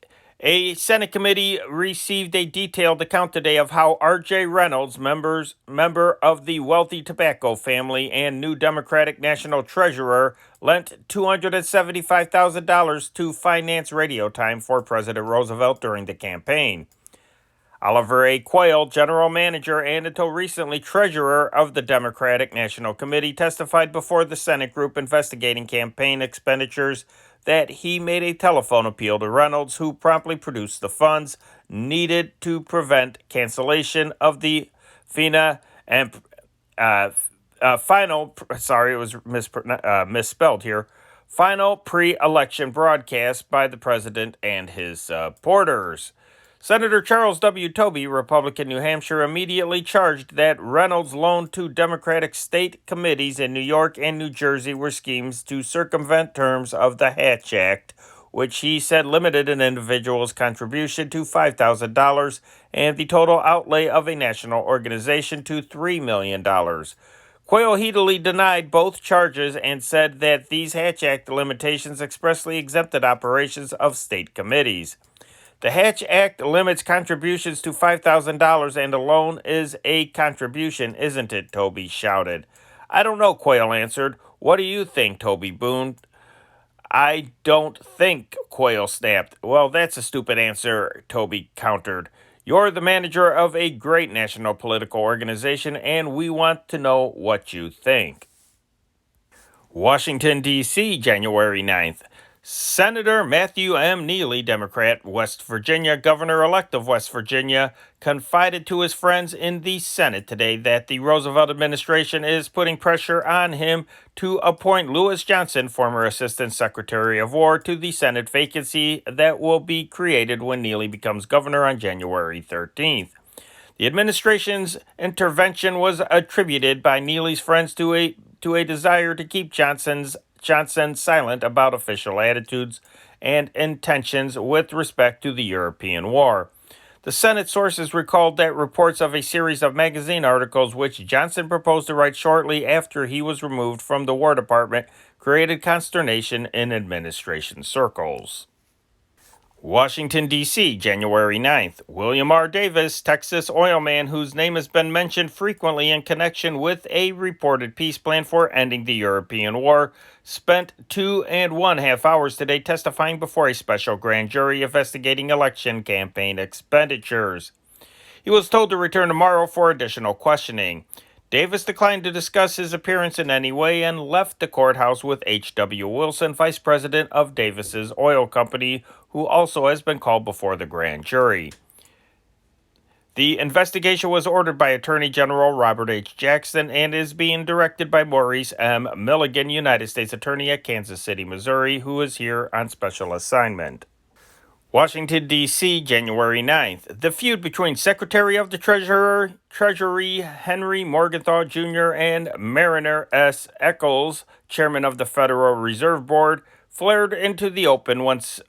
A Senate committee received a detailed account today of how R.J. Reynolds, member of the wealthy tobacco family and new Democratic National Treasurer, lent $275,000 to finance radio time for President Roosevelt during the campaign. Oliver A. Quayle, general manager and until recently treasurer of the Democratic National Committee, testified before the Senate group investigating campaign expenditures that he made a telephone appeal to Reynolds, who promptly produced the funds needed to prevent cancellation of the FINA and misspelled here, final pre-election broadcast by the president and his supporters. Senator Charles W. Tobey, Republican New Hampshire, immediately charged that Reynolds' loan to Democratic state committees in New York and New Jersey were schemes to circumvent terms of the Hatch Act, which he said limited an individual's contribution to $5,000 and the total outlay of a national organization to $3 million. Quayle heatedly denied both charges and said that these Hatch Act limitations expressly exempted operations of state committees. The Hatch Act limits contributions to $5,000, and a loan is a contribution, isn't it? Tobey shouted. I don't know, Quayle answered. What do you think? Tobey boomed. I don't think, Quayle snapped. Well, that's a stupid answer, Tobey countered. You're the manager of a great national political organization, and we want to know what you think. Washington, D.C., January 9th. Senator Matthew M. Neely, Democrat, West Virginia, governor-elect of West Virginia, confided to his friends in the Senate today that the Roosevelt administration is putting pressure on him to appoint Louis Johnson, former Assistant Secretary of War, to the Senate vacancy that will be created when Neely becomes governor on January 13th. The administration's intervention was attributed by Neely's friends to a desire to keep Johnson silent about official attitudes and intentions with respect to the European war. The Senate sources recalled that reports of a series of magazine articles which Johnson proposed to write shortly after he was removed from the War Department created consternation in administration circles. Washington, D.C., January 9th. William R. Davis, Texas oil man whose name has been mentioned frequently in connection with a reported peace plan for ending the European war, spent 2.5 hours today testifying before a special grand jury investigating election campaign expenditures. He was told to return tomorrow for additional questioning. Davis declined to discuss his appearance in any way and left the courthouse with H.W. Wilson, vice president of Davis's oil company, who also has been called before the grand jury. The investigation was ordered by Attorney General Robert H. Jackson and is being directed by Maurice M. Milligan, United States Attorney at Kansas City, Missouri, who is here on special assignment. Washington, D.C., January 9th. The feud between Secretary of the Treasury Henry Morgenthau Jr. and Mariner S. Eccles, Chairman of the Federal Reserve Board, flared into the open once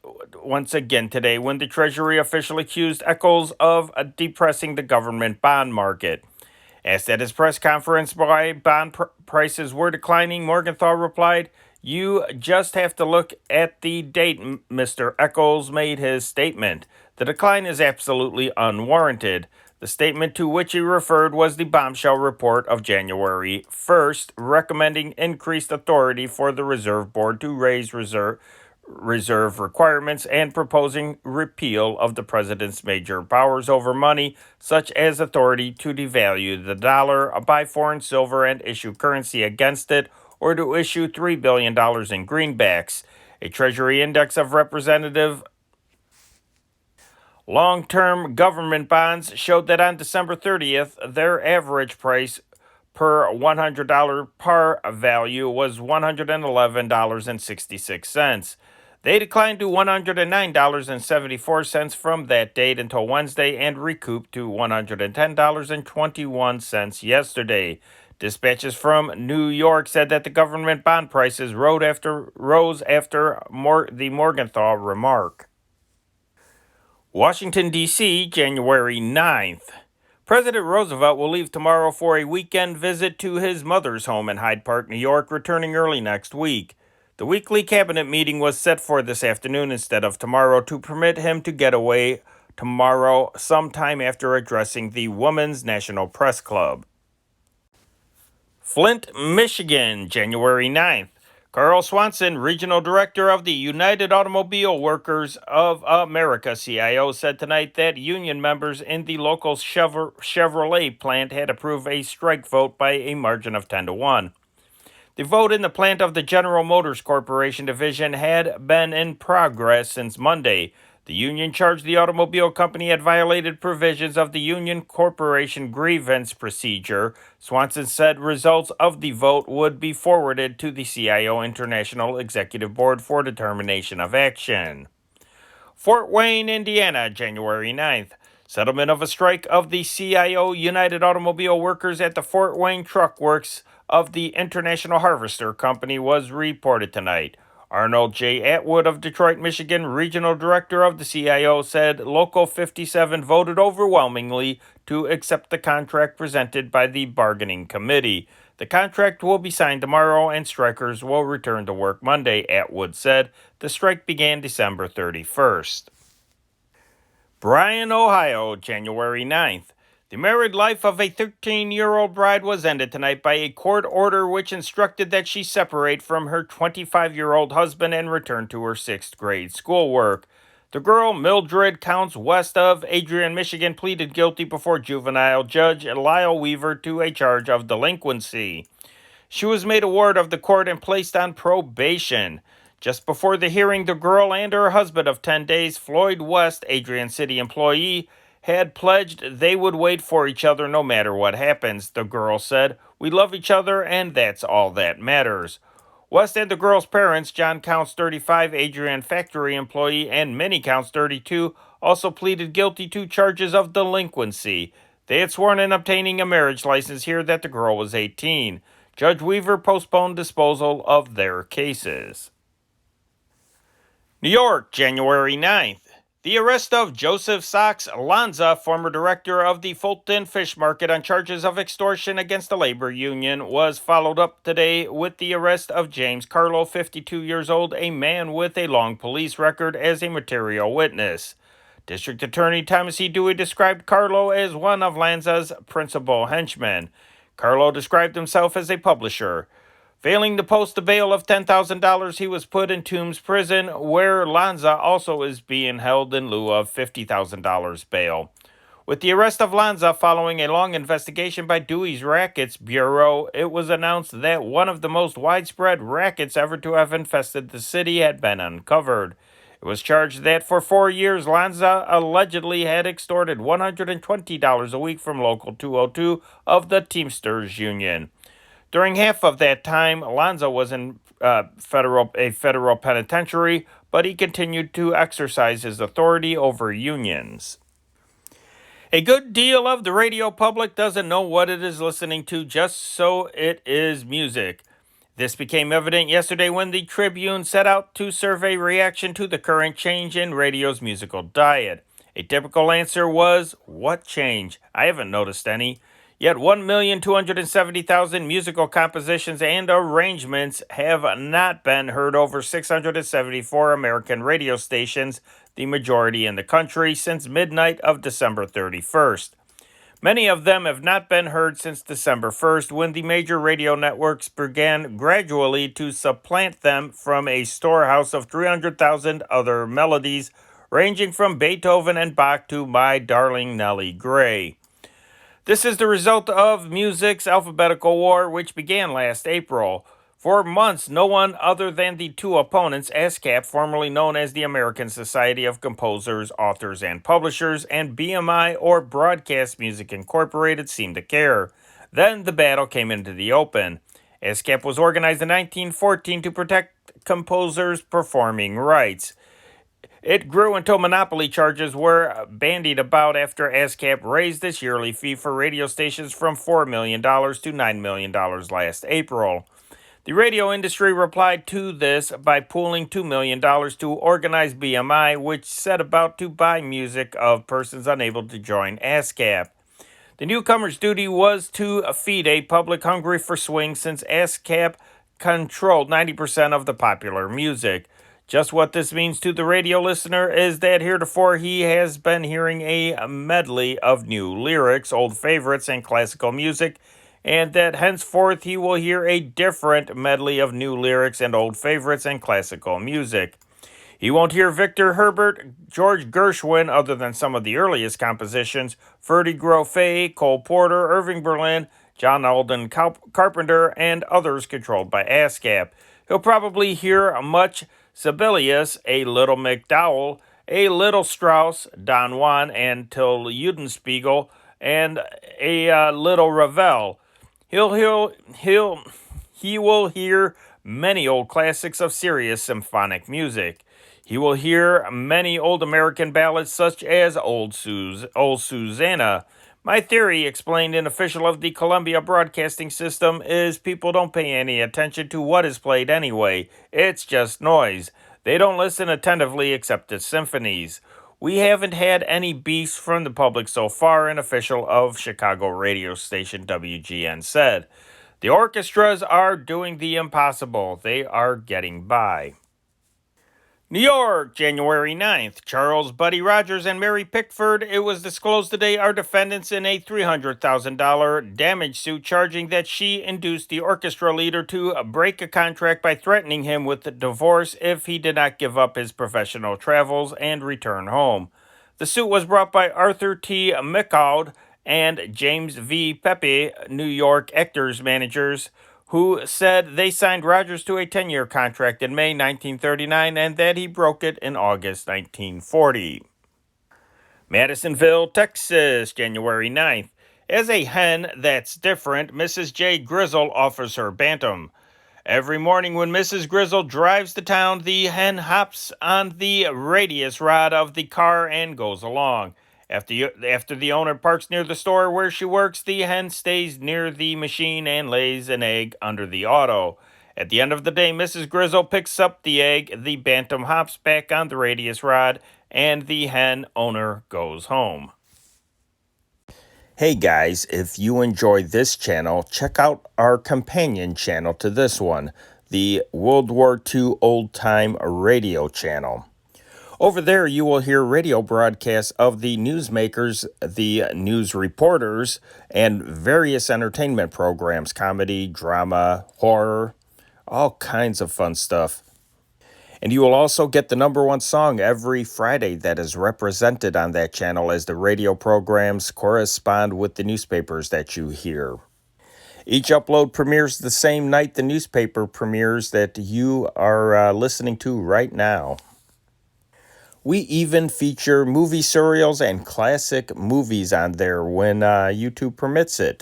again today when the Treasury official accused Eccles of depressing the government bond market. Asked at his press conference why bond prices were declining, Morgenthau replied, "You just have to look at the date Mr. Eccles made his statement. The decline is absolutely unwarranted." The statement to which he referred was the bombshell report of January 1st, recommending increased authority for the Reserve Board to raise reserve requirements and proposing repeal of the president's major powers over money, such as authority to devalue the dollar, buy foreign silver, and issue currency against it, or to issue $3 billion in greenbacks. A Treasury index of representative long-term government bonds showed that on December 30th, their average price per $100 par value was $111.66. They declined to $109.74 from that date until Wednesday and recouped to $110.21 yesterday. Dispatches from New York said that the government bond prices rose after the Morgenthau remark. Washington, D.C., January 9th. President Roosevelt will leave tomorrow for a weekend visit to his mother's home in Hyde Park, New York, returning early next week. The weekly cabinet meeting was set for this afternoon instead of tomorrow to permit him to get away tomorrow sometime after addressing the Women's National Press Club. Flint, Michigan, January 9th. Carl Swanson, Regional Director of the United Automobile Workers of America, CIO, said tonight that union members in the local Chevrolet plant had approved a strike vote by a margin of 10-1. The vote in the plant of the General Motors Corporation division had been in progress since Monday. The union charged the automobile company had violated provisions of the union corporation grievance procedure. Swanson said results of the vote would be forwarded to the CIO International Executive Board for determination of action. Fort Wayne, Indiana, January 9th. Settlement of a strike of the CIO United Automobile Workers at the Fort Wayne Truck Works of the International Harvester Company was reported tonight. Arnold J. Atwood of Detroit, Michigan, Regional Director of the CIO, said Local 57 voted overwhelmingly to accept the contract presented by the bargaining committee. The contract will be signed tomorrow and strikers will return to work Monday, Atwood said. The strike began December 31st. Bryan, Ohio, January 9th. The married life of a 13-year-old bride was ended tonight by a court order which instructed that she separate from her 25-year-old husband and return to her 6th grade schoolwork. The girl, Mildred Counts west of Adrian, Michigan, pleaded guilty before juvenile judge Lyle Weaver to a charge of delinquency. She was made a ward of the court and placed on probation. Just before the hearing, the girl and her husband of 10 days, Floyd West, Adrian City employee, had pledged they would wait for each other no matter what happens. The girl said, "We love each other and that's all that matters." West and the girl's parents, John Counts 35, Adrian factory employee, and Minnie Counts 32, also pleaded guilty to charges of delinquency. They had sworn in obtaining a marriage license here that the girl was 18. Judge Weaver postponed disposal of their cases. New York, January 9th. The arrest of Joseph Sachs Lanza, former director of the Fulton Fish Market, on charges of extortion against the labor union, was followed up today with the arrest of James Carlo, 52 years old, a man with a long police record, as a material witness. District Attorney Thomas E. Dewey described Carlo as one of Lanza's principal henchmen. Carlo described himself as a publisher. Failing to post a bail of $10,000, he was put in Tombs Prison, where Lanza also is being held in lieu of $50,000 bail. With the arrest of Lanza following a long investigation by Dewey's Rackets Bureau, it was announced that one of the most widespread rackets ever to have infested the city had been uncovered. It was charged that for 4 years, Lanza allegedly had extorted $120 a week from Local 202 of the Teamsters Union. During half of that time, Lanza was in a federal penitentiary, but he continued to exercise his authority over unions. A good deal of the radio public doesn't know what it is listening to, just so it is music. This became evident yesterday when the Tribune set out to survey reaction to the current change in radio's musical diet. A typical answer was, "What change? I haven't noticed any." Yet 1,270,000 musical compositions and arrangements have not been heard over 674 American radio stations, the majority in the country, since midnight of December 31st. Many of them have not been heard since December 1st, when the major radio networks began gradually to supplant them from a storehouse of 300,000 other melodies, ranging from Beethoven and Bach to My Darling Nellie Gray. This is the result of music's alphabetical war, which began last April. For months, no one other than the two opponents, ASCAP, formerly known as the American Society of Composers, Authors, and Publishers, and BMI, or Broadcast Music Incorporated, seemed to care. Then the battle came into the open. ASCAP was organized in 1914 to protect composers' performing rights. It grew until monopoly charges were bandied about after ASCAP raised its yearly fee for radio stations from $4 million to $9 million last April. The radio industry replied to this by pooling $2 million to organize BMI, which set about to buy music of persons unable to join ASCAP. The newcomer's duty was to feed a public hungry for swing, since ASCAP controlled 90% of the popular music. Just what this means to the radio listener is that heretofore he has been hearing a medley of new lyrics, old favorites, and classical music, and that henceforth he will hear a different medley of new lyrics and old favorites and classical music. He won't hear Victor Herbert, George Gershwin, other than some of the earliest compositions, Ferdy Grosse, Cole Porter, Irving Berlin, John Alden Carpenter, and others controlled by ASCAP. He'll probably hear much Sibelius, a little McDowell, a little Strauss, Don Juan, and Till Eulenspiegel, and a little Ravel. He will hear many old classics of serious symphonic music. He will hear many old American ballads such as Old Susanna. My theory, explained an official of the Columbia Broadcasting System, is people don't pay any attention to what is played anyway. It's just noise. They don't listen attentively except to symphonies. We haven't had any beefs from the public so far, an official of Chicago radio station WGN said. The orchestras are doing the impossible. They are getting by. New York, January 9th. Charles Buddy Rogers and Mary Pickford, it was disclosed today, are defendants in a $300,000 damage suit charging that she induced the orchestra leader to break a contract by threatening him with a divorce if he did not give up his professional travels and return home. The suit was brought by Arthur T. McCaud and James V. Pepe, New York actors managers, who said they signed Rogers to a 10-year contract in May 1939 and that he broke it in August 1940. Madisonville, Texas, January 9th. As a hen that's different, Mrs. J. Grizzle offers her bantam. Every morning when Mrs. Grizzle drives to town, the hen hops on the radius rod of the car and goes along. After the owner parks near the store where she works, the hen stays near the machine and lays an egg under the auto. At the end of the day, Mrs. Grizzle picks up the egg, the bantam hops back on the radius rod, and the hen owner goes home. Hey guys, if you enjoy this channel, check out our companion channel to this one, the World War II Old Time Radio channel. Over there, you will hear radio broadcasts of the newsmakers, the news reporters, and various entertainment programs, comedy, drama, horror, all kinds of fun stuff. And you will also get the number one song every Friday that is represented on that channel as the radio programs correspond with the newspapers that you hear. Each upload premieres the same night the newspaper premieres that you are listening to right now. We even feature movie serials and classic movies on there when YouTube permits it.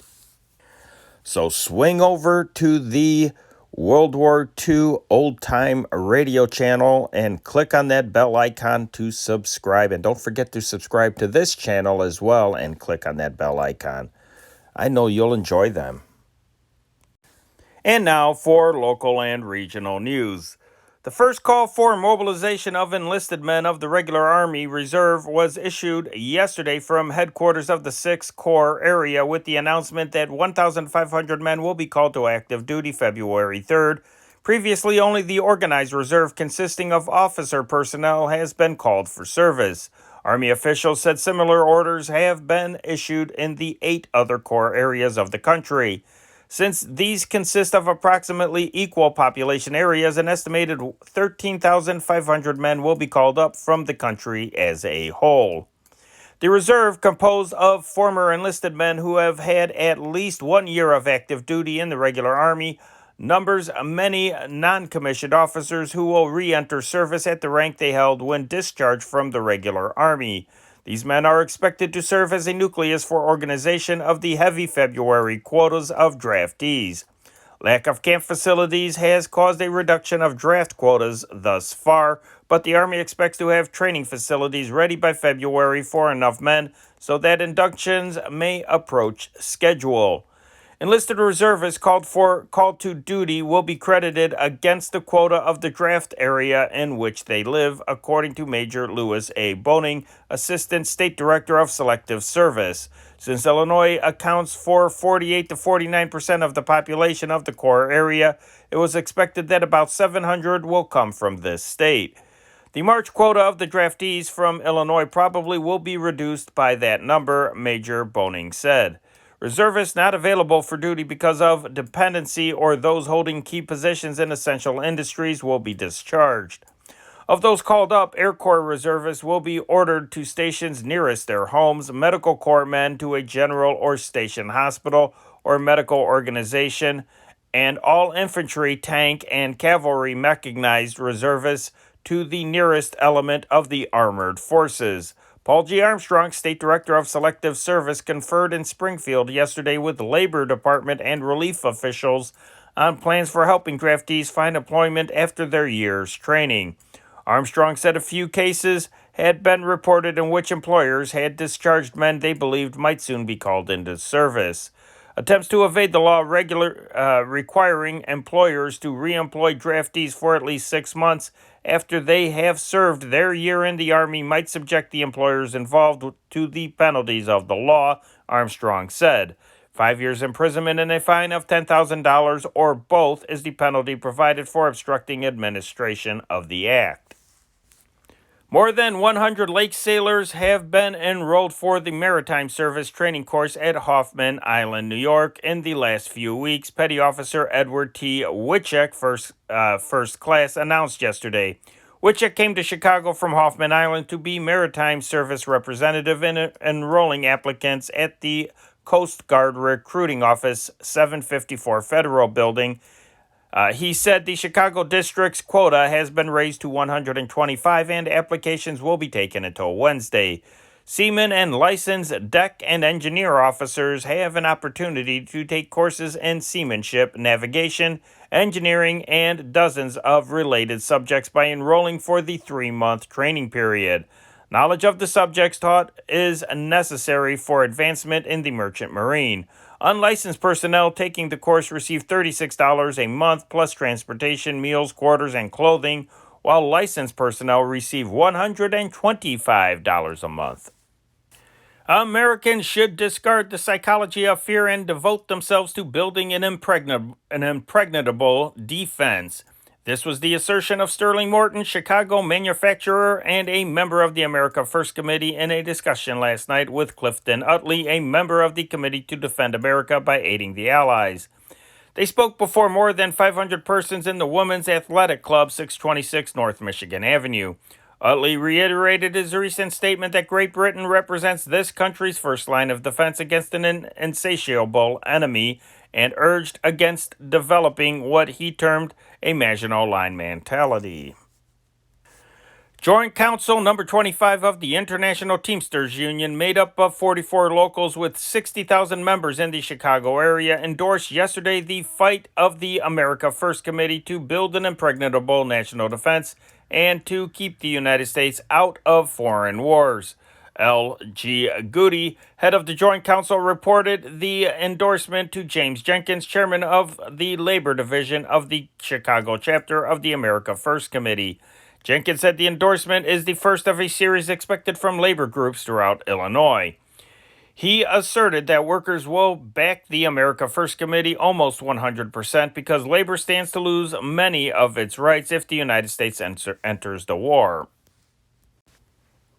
So swing over to the World War II Old Time Radio channel and click on that bell icon to subscribe. And don't forget to subscribe to this channel as well and click on that bell icon. I know you'll enjoy them. And now for local and regional news. The first call for mobilization of enlisted men of the regular Army Reserve was issued yesterday from headquarters of the 6th Corps area with the announcement that 1,500 men will be called to active duty February 3rd. Previously, only the organized reserve consisting of officer personnel has been called for service. Army officials said similar orders have been issued in the 8 other Corps areas of the country. Since these consist of approximately equal population areas, an estimated 13,500 men will be called up from the country as a whole. The reserve, composed of former enlisted men who have had at least 1 year of active duty in the regular Army, numbers many non-commissioned officers who will re-enter service at the rank they held when discharged from the regular Army. These men are expected to serve as a nucleus for organization of the heavy February quotas of draftees. Lack of camp facilities has caused a reduction of draft quotas thus far, but the Army expects to have training facilities ready by February for enough men so that inductions may approach schedule. Enlisted reservists called to duty will be credited against the quota of the draft area in which they live, according to Major Louis A. Boning, Assistant State Director of Selective Service. Since Illinois accounts for 48 to 49% of the population of the Corps area, it was expected that about 700 will come from this state. The March quota of the draftees from Illinois probably will be reduced by that number, Major Boning said. Reservists not available for duty because of dependency or those holding key positions in essential industries will be discharged. Of those called up, Air Corps reservists will be ordered to stations nearest their homes, Medical Corps men to a general or station hospital or medical organization, and all infantry, tank, and cavalry mechanized reservists to the nearest element of the armored forces. Paul G. Armstrong, State Director of Selective Service, conferred in Springfield yesterday with the Labor Department and relief officials on plans for helping draftees find employment after their year's training. Armstrong said a few cases had been reported in which employers had discharged men they believed might soon be called into service. Attempts to evade the law requiring employers to reemploy draftees for at least 6 months after they have served their year in the Army might subject the employers involved to the penalties of the law, Armstrong said. 5 years imprisonment and a fine of $10,000 or both is the penalty provided for obstructing administration of the act. More than 100 lake sailors have been enrolled for the Maritime Service training course at Hoffman Island, New York in the last few weeks, Petty Officer Edward T. Witchek, first class, announced yesterday. Witchek came to Chicago from Hoffman Island to be Maritime Service representative in enrolling applicants at the Coast Guard Recruiting Office, 754 Federal Building. He said the Chicago District's quota has been raised to 125 and applications will be taken until Wednesday. Seamen and licensed deck and engineer officers have an opportunity to take courses in seamanship, navigation, engineering, and dozens of related subjects by enrolling for the 3-month training period. Knowledge of the subjects taught is necessary for advancement in the Merchant Marine. Unlicensed personnel taking the course receive $36 a month plus transportation, meals, quarters, and clothing, while licensed personnel receive $125 a month. Americans should discard the psychology of fear and devote themselves to building an impregnable defense. This was the assertion of Sterling Morton, Chicago manufacturer and a member of the America First Committee in a discussion last night with Clifton Utley, a member of the Committee to Defend America by Aiding the Allies. They spoke before more than 500 persons in the Women's Athletic Club, 626 North Michigan Avenue. Utley reiterated his recent statement that Great Britain represents this country's first line of defense against an insatiable enemy and urged against developing what he termed a Maginot Line mentality. Joint Council number 25 of the International Teamsters Union, made up of 44 locals with 60,000 members in the Chicago area, endorsed yesterday the Fight of the America First Committee to build an impregnable national defense and to keep the United States out of foreign wars. L.G. Goody, head of the Joint Council, reported the endorsement to James Jenkins, chairman of the Labor Division of the Chicago chapter of the America First Committee. Jenkins said the endorsement is the first of a series expected from labor groups throughout Illinois. He asserted that workers will back the America First Committee almost 100% because labor stands to lose many of its rights if the United States enters the war.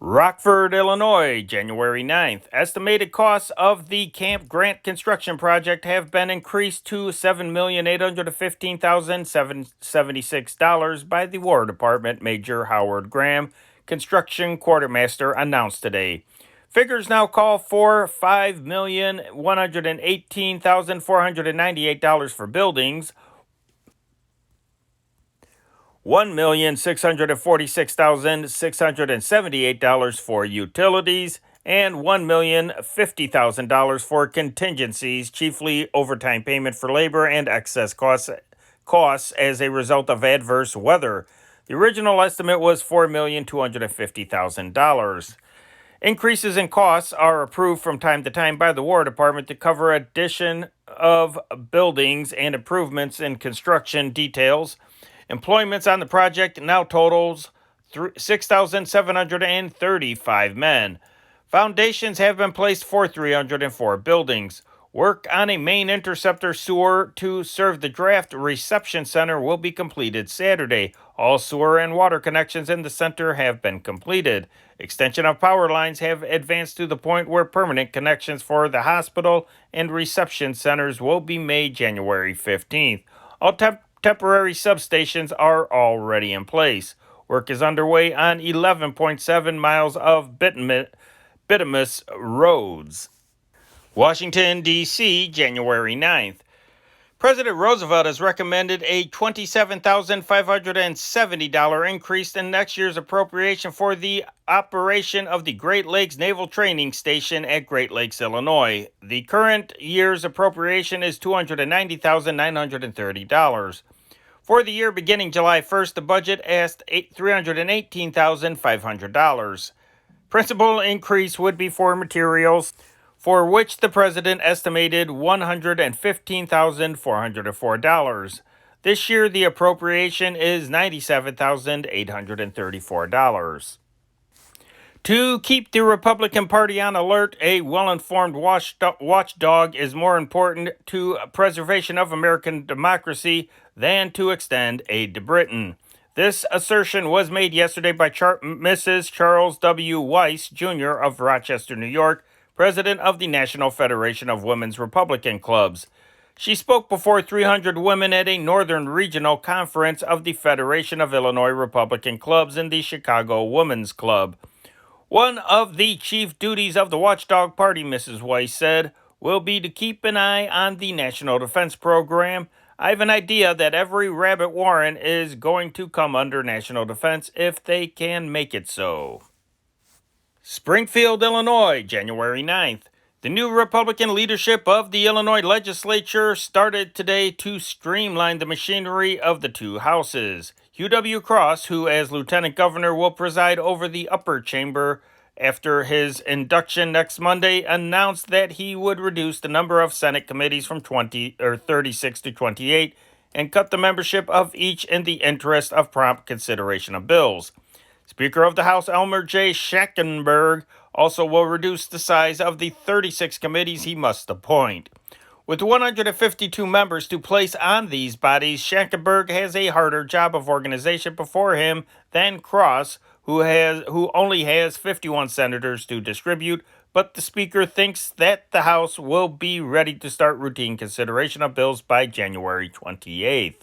Rockford, Illinois, January 9th. Estimated costs of the Camp Grant construction project have been increased to $7,815,776 by the War Department Major Howard Graham, construction quartermaster, announced today. Figures now call for $5,118,498 for buildings, $1,646,678 for utilities, and $1,050,000 for contingencies, chiefly overtime payment for labor and excess costs as a result of adverse weather. The original estimate was $4,250,000. Increases in costs are approved from time to time by the War Department to cover addition of buildings and improvements in construction details. Employments on the project now totals 6,735 men. Foundations have been placed for 304 buildings. Work on a main interceptor sewer to serve the draft reception center will be completed Saturday. All sewer and water connections in the center have been completed. Extension of power lines have advanced to the point where permanent connections for the hospital and reception centers will be made January 15th. All temporary substations are already in place. Work is underway on 11.7 miles of bituminous roads. Washington, D.C., January 9th. President Roosevelt has recommended a $27,570 increase in next year's appropriation for the operation of the Great Lakes Naval Training Station at Great Lakes, Illinois. The current year's appropriation is $290,930. For the year beginning July 1st, the budget asked $318,500. Principal increase would be for materials, for which the president estimated $115,404. This year, the appropriation is $97,834. To keep the Republican Party on alert, a well-informed watchdog is more important to preservation of American democracy than to extend aid to Britain. This assertion was made yesterday by Mrs. Charles W. Weiss, Jr. of Rochester, New York, president of the National Federation of Women's Republican Clubs. She spoke before 300 women at a Northern Regional Conference of the Federation of Illinois Republican Clubs in the Chicago Women's Club. One of the chief duties of the Watchdog Party, Mrs. Weiss said, will be to keep an eye on the National Defense Program. I have an idea that every rabbit warren is going to come under national defense if they can make it so. Springfield, Illinois, January 9th. The new Republican leadership of the Illinois legislature started today to streamline the machinery of the two houses. Hugh W. Cross, who as lieutenant governor will preside over the upper chamber after his induction next Monday, announced that he would reduce the number of Senate committees from 36 to 28 and cut the membership of each in the interest of prompt consideration of bills. Speaker of the House Elmer J. Schnackenberg also will reduce the size of the 36 committees he must appoint. With 152 members to place on these bodies, Schnackenberg has a harder job of organization before him than Cross, who only has 51 senators to distribute, but the Speaker thinks that the House will be ready to start routine consideration of bills by January 28th.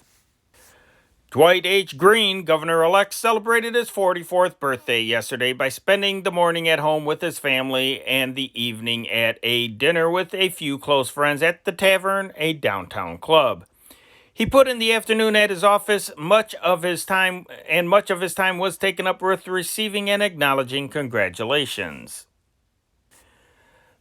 Dwight H. Green, governor-elect, celebrated his 44th birthday yesterday by spending the morning at home with his family and the evening at a dinner with a few close friends at the Tavern, a downtown club. He put in the afternoon at his office. Much of his time was taken up with receiving and acknowledging congratulations.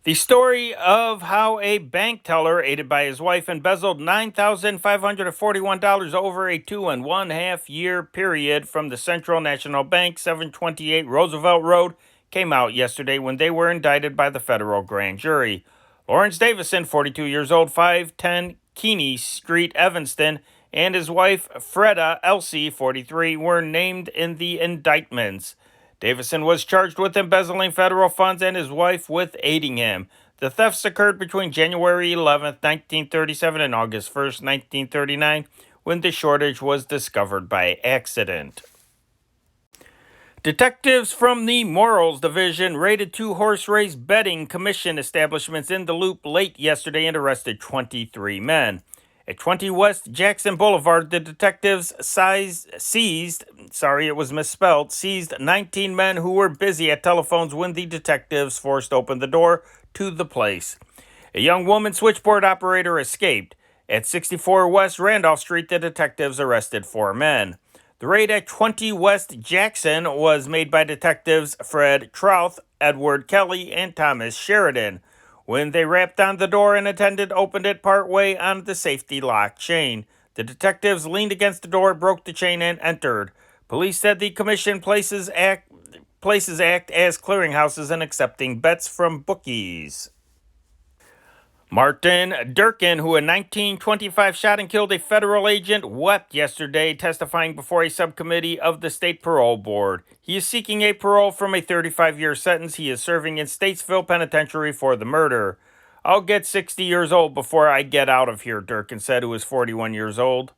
The story of how a bank teller, aided by his wife, embezzled $9,541 over a 2.5-year period from the Central National Bank, 728 Roosevelt Road, came out yesterday when they were indicted by the federal grand jury. Lawrence Davison, 42 years old, 510 Keeney Street, Evanston, and his wife, Freda Elsie, 43, were named in the indictments. Davison was charged with embezzling federal funds and his wife with aiding him. The thefts occurred between January 11, 1937 and August 1, 1939, when the shortage was discovered by accident. Detectives from the Morals Division raided 2 horse race betting commission establishments in the Loop late yesterday and arrested 23 men. At 20 West Jackson Boulevard, the detectives seized 19 men who were busy at telephones when the detectives forced open the door to the place. A young woman switchboard operator escaped. At 64 West Randolph Street, the detectives arrested 4 men. The raid at 20 West Jackson was made by detectives Fred Trouth, Edward Kelly, and Thomas Sheridan. When they rapped on the door, an attendant opened it partway on the safety lock chain. The detectives leaned against the door, broke the chain, and entered. Police said the commission places act as clearinghouses and accepting bets from bookies. Martin Durkin, who in 1925 shot and killed a federal agent, wept yesterday, testifying before a subcommittee of the State Parole Board. He is seeking a parole from a 35-year sentence he is serving in Statesville Penitentiary for the murder. "I'll get 60 years old before I get out of here," Durkin said, who is 41 years old.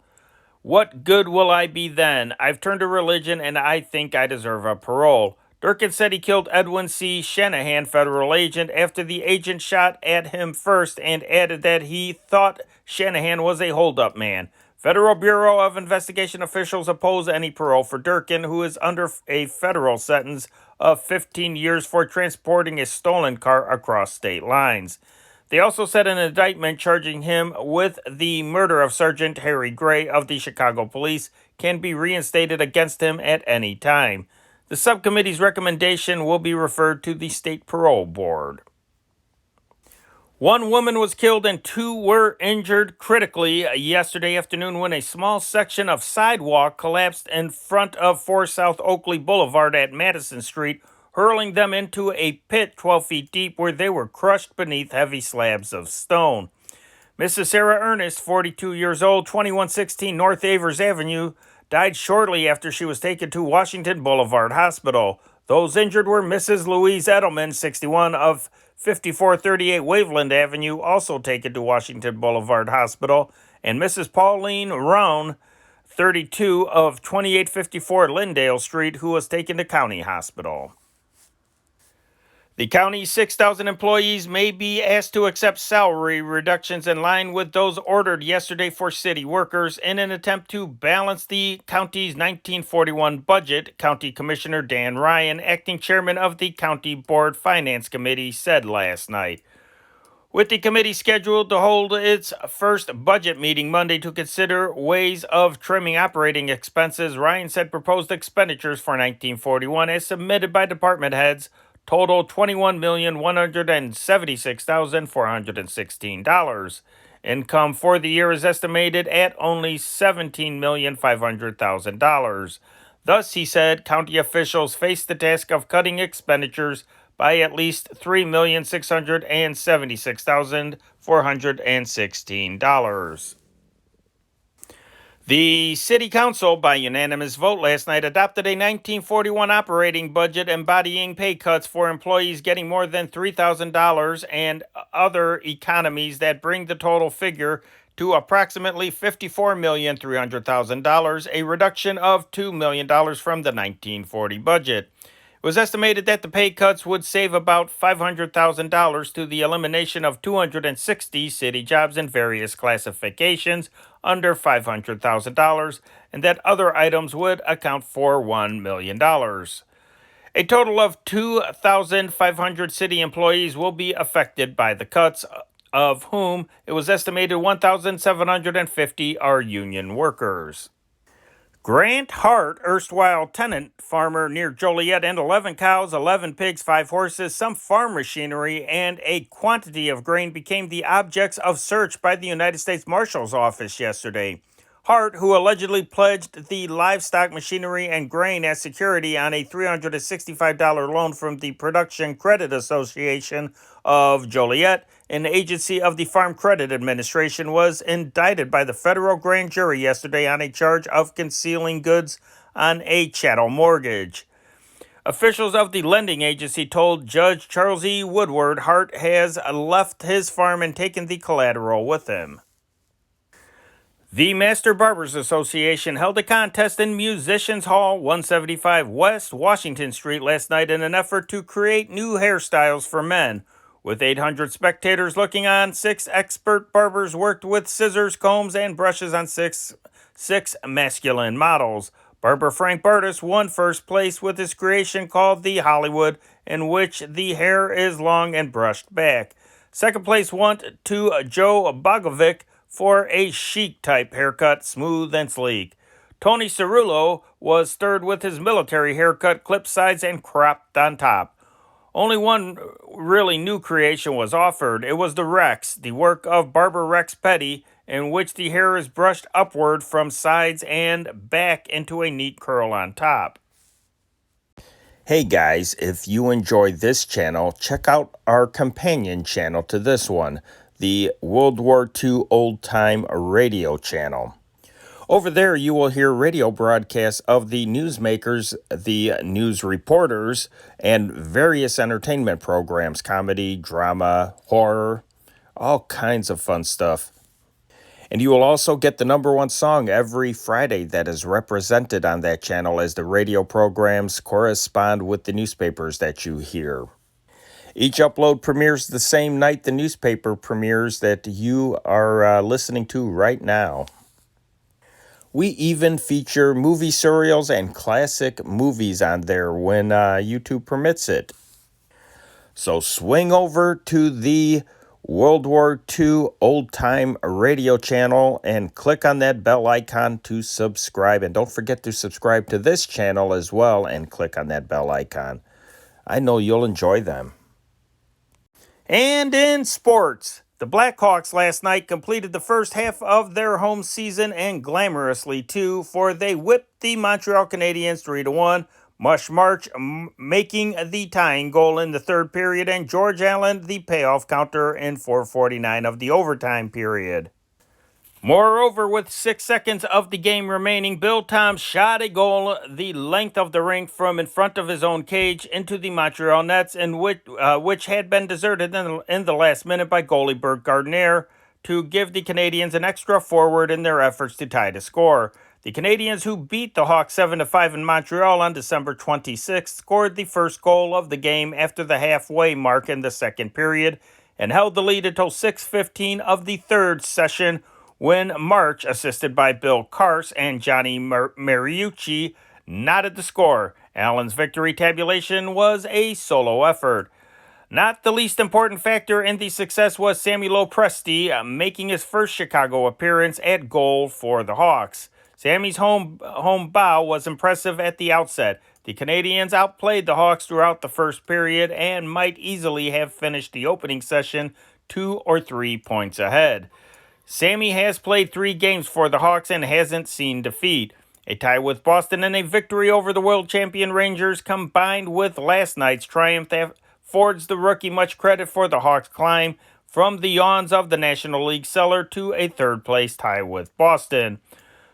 "What good will I be then? I've turned to religion and I think I deserve a parole." Durkin said he killed Edwin C. Shanahan, federal agent, after the agent shot at him first, and added that he thought Shanahan was a hold-up man. Federal Bureau of Investigation officials oppose any parole for Durkin, who is under a federal sentence of 15 years for transporting a stolen car across state lines. They also said an indictment charging him with the murder of Sergeant Harry Gray of the Chicago Police can be reinstated against him at any time. The subcommittee's recommendation will be referred to the State Parole Board. 1 woman was killed and 2 were injured critically yesterday afternoon when a small section of sidewalk collapsed in front of 4 South Oakley Boulevard at Madison Street, hurling them into a pit 12 feet deep where they were crushed beneath heavy slabs of stone. Mrs. Sarah Ernest, 42 years old, 2116 North Avers Avenue, died shortly after she was taken to Washington Boulevard Hospital. Those injured were Mrs. Louise Edelman, 61, of 5438 Waveland Avenue, also taken to Washington Boulevard Hospital, and Mrs. Pauline Roan, 32, of 2854 Lyndale Street, who was taken to County Hospital. The county's 6,000 employees may be asked to accept salary reductions in line with those ordered yesterday for city workers in an attempt to balance the county's 1941 budget, County Commissioner Dan Ryan, acting chairman of the County Board Finance Committee, said last night. With the committee scheduled to hold its first budget meeting Monday to consider ways of trimming operating expenses, Ryan said proposed expenditures for 1941 as submitted by department heads total $21,176,416. Income for the year is estimated at only $17,500,000. Thus, he said, county officials face the task of cutting expenditures by at least $3,676,416. The City Council, by unanimous vote last night, adopted a 1941 operating budget embodying pay cuts for employees getting more than $3,000 and other economies that bring the total figure to approximately $54,300,000, a reduction of $2 million from the 1940 budget. It was estimated that the pay cuts would save about $500,000 to the elimination of 260 city jobs in various classifications under $500,000, and that other items would account for $1 million. A total of 2,500 city employees will be affected by the cuts. of whom it was estimated 1,750 are union workers. Grant Hart, erstwhile tenant farmer near Joliet, and 11 cows, 11 pigs, 5 horses, some farm machinery, and a quantity of grain became the objects of search by the United States Marshal's Office yesterday. Hart, who allegedly pledged the livestock, machinery, and grain as security on a $365 loan from the Production Credit Association of Joliet, an agency of the Farm Credit Administration, was indicted by the federal grand jury yesterday on a charge of concealing goods on a chattel mortgage. Officials of the lending agency told Judge Charles E. Woodward Hart has left his farm and taken the collateral with him. The Master Barbers Association held a contest in Musicians Hall, 175 West Washington Street last night in an effort to create new hairstyles for men. With 800 spectators looking on, 6 expert barbers worked with scissors, combs, and brushes on six masculine models. Barber Frank Bartis won first place with his creation called the Hollywood, in which the hair is long and brushed back. Second place went to Joe Bogovic for a chic-type haircut, smooth and sleek. Tony Cerullo was third with his military haircut, clipped sides and cropped on top. Only one really new creation was offered. It was the Rex, the work of barber Rex Petty, in which the hair is brushed upward from sides and back into a neat curl on top. Hey guys, if you enjoy this channel, check out our companion channel to this one, the World War II Old Time Radio channel. Over there, you will hear radio broadcasts of the newsmakers, the news reporters, and various entertainment programs, comedy, drama, horror, all kinds of fun stuff. And you will also get the #1 song every Friday that is represented on that channel as the radio programs correspond with the newspapers that you hear. Each upload premieres the same night the newspaper premieres that you are listening to right now. We even feature movie serials and classic movies on there when YouTube permits it. So swing over to the World War II Old Time Radio channel and click on that bell icon to subscribe. And don't forget to subscribe to this channel as well and click on that bell icon. I know you'll enjoy them. And in sports, the Blackhawks last night completed the first half of their home season, and glamorously too, for they whipped the Montreal Canadiens 3-1. Mush March making the tying goal in the third period, and George Allen the payoff counter in 4:49 of the overtime period. Moreover, with 6 seconds of the game remaining, Bill Toms shot a goal the length of the rink from in front of his own cage into the Montreal nets, which had been deserted in the last minute by goalie Bert Gardiner to give the Canadiens an extra forward in their efforts to tie the score. The Canadiens, who beat the Hawks 7-5 in Montreal on December 26th, scored the first goal of the game after the halfway mark in the second period and held the lead until 6:15 of the third session, when March, assisted by Bill Karst and Johnny Mariucci, knotted the score. Allen's victory tabulation was a solo effort. Not the least important factor in the success was Sammy Lopresti making his first Chicago appearance at goal for the Hawks. Sammy's home bow was impressive at the outset. The Canadiens outplayed the Hawks throughout the first period and might easily have finished the opening session 2 or 3 points ahead. Sammy has played 3 games for the Hawks and hasn't seen defeat. A tie with Boston and a victory over the world champion Rangers, combined with last night's triumph, affords the rookie much credit for the Hawks' climb from the yawns of the National League cellar to a third-place tie with Boston.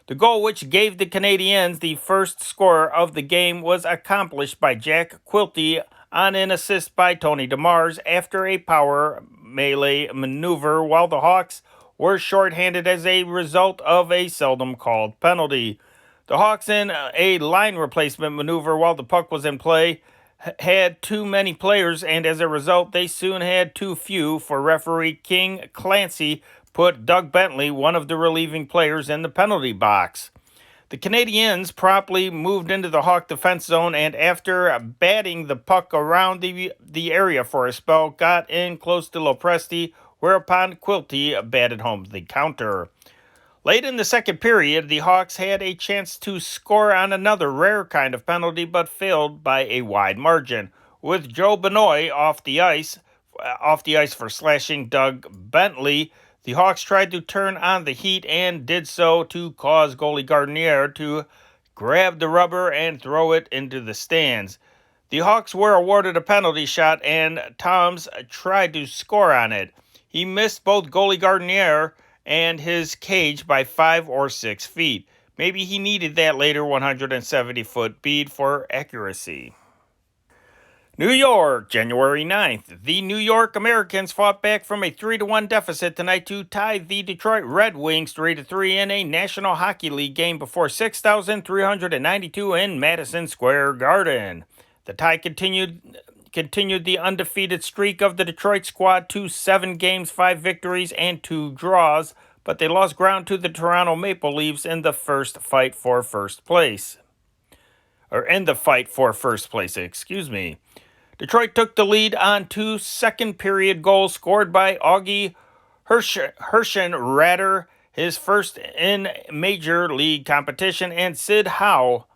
The goal, which gave the Canadiens the first score of the game, was accomplished by Jack Quilty on an assist by Tony DeMars after a power melee maneuver, while the Hawks were shorthanded as a result of a seldom called penalty. The Hawks, in a line replacement maneuver while the puck was in play, had too many players, and as a result, they soon had too few, for referee King Clancy put Doug Bentley, one of the relieving players, in the penalty box. The Canadiens promptly moved into the Hawk defense zone, and after batting the puck around the area for a spell, got in close to Lopresti, whereupon Quilty batted home the counter. Late in the second period, the Hawks had a chance to score on another rare kind of penalty, but failed by a wide margin. With Joe Benoit off the ice for slashing Doug Bentley, the Hawks tried to turn on the heat and did so to cause goalie Gardenier to grab the rubber and throw it into the stands. The Hawks were awarded a penalty shot, and Toms tried to score on it. He missed both goalie Gardenier and his cage by 5 or 6 feet. Maybe he needed that later 170-foot bead for accuracy. New York, January 9th. The New York Americans fought back from a 3-1 deficit tonight to tie the Detroit Red Wings 3-3 in a National Hockey League game before 6,392 in Madison Square Garden. The tie continued the undefeated streak of the Detroit squad to 7 games, 5 victories, and 2 draws, but they lost ground to the Toronto Maple Leafs in the fight for first place. Detroit took the lead on 2 second-period goals scored by Augie Hershenrader, his first in major league competition, and Sid Howe.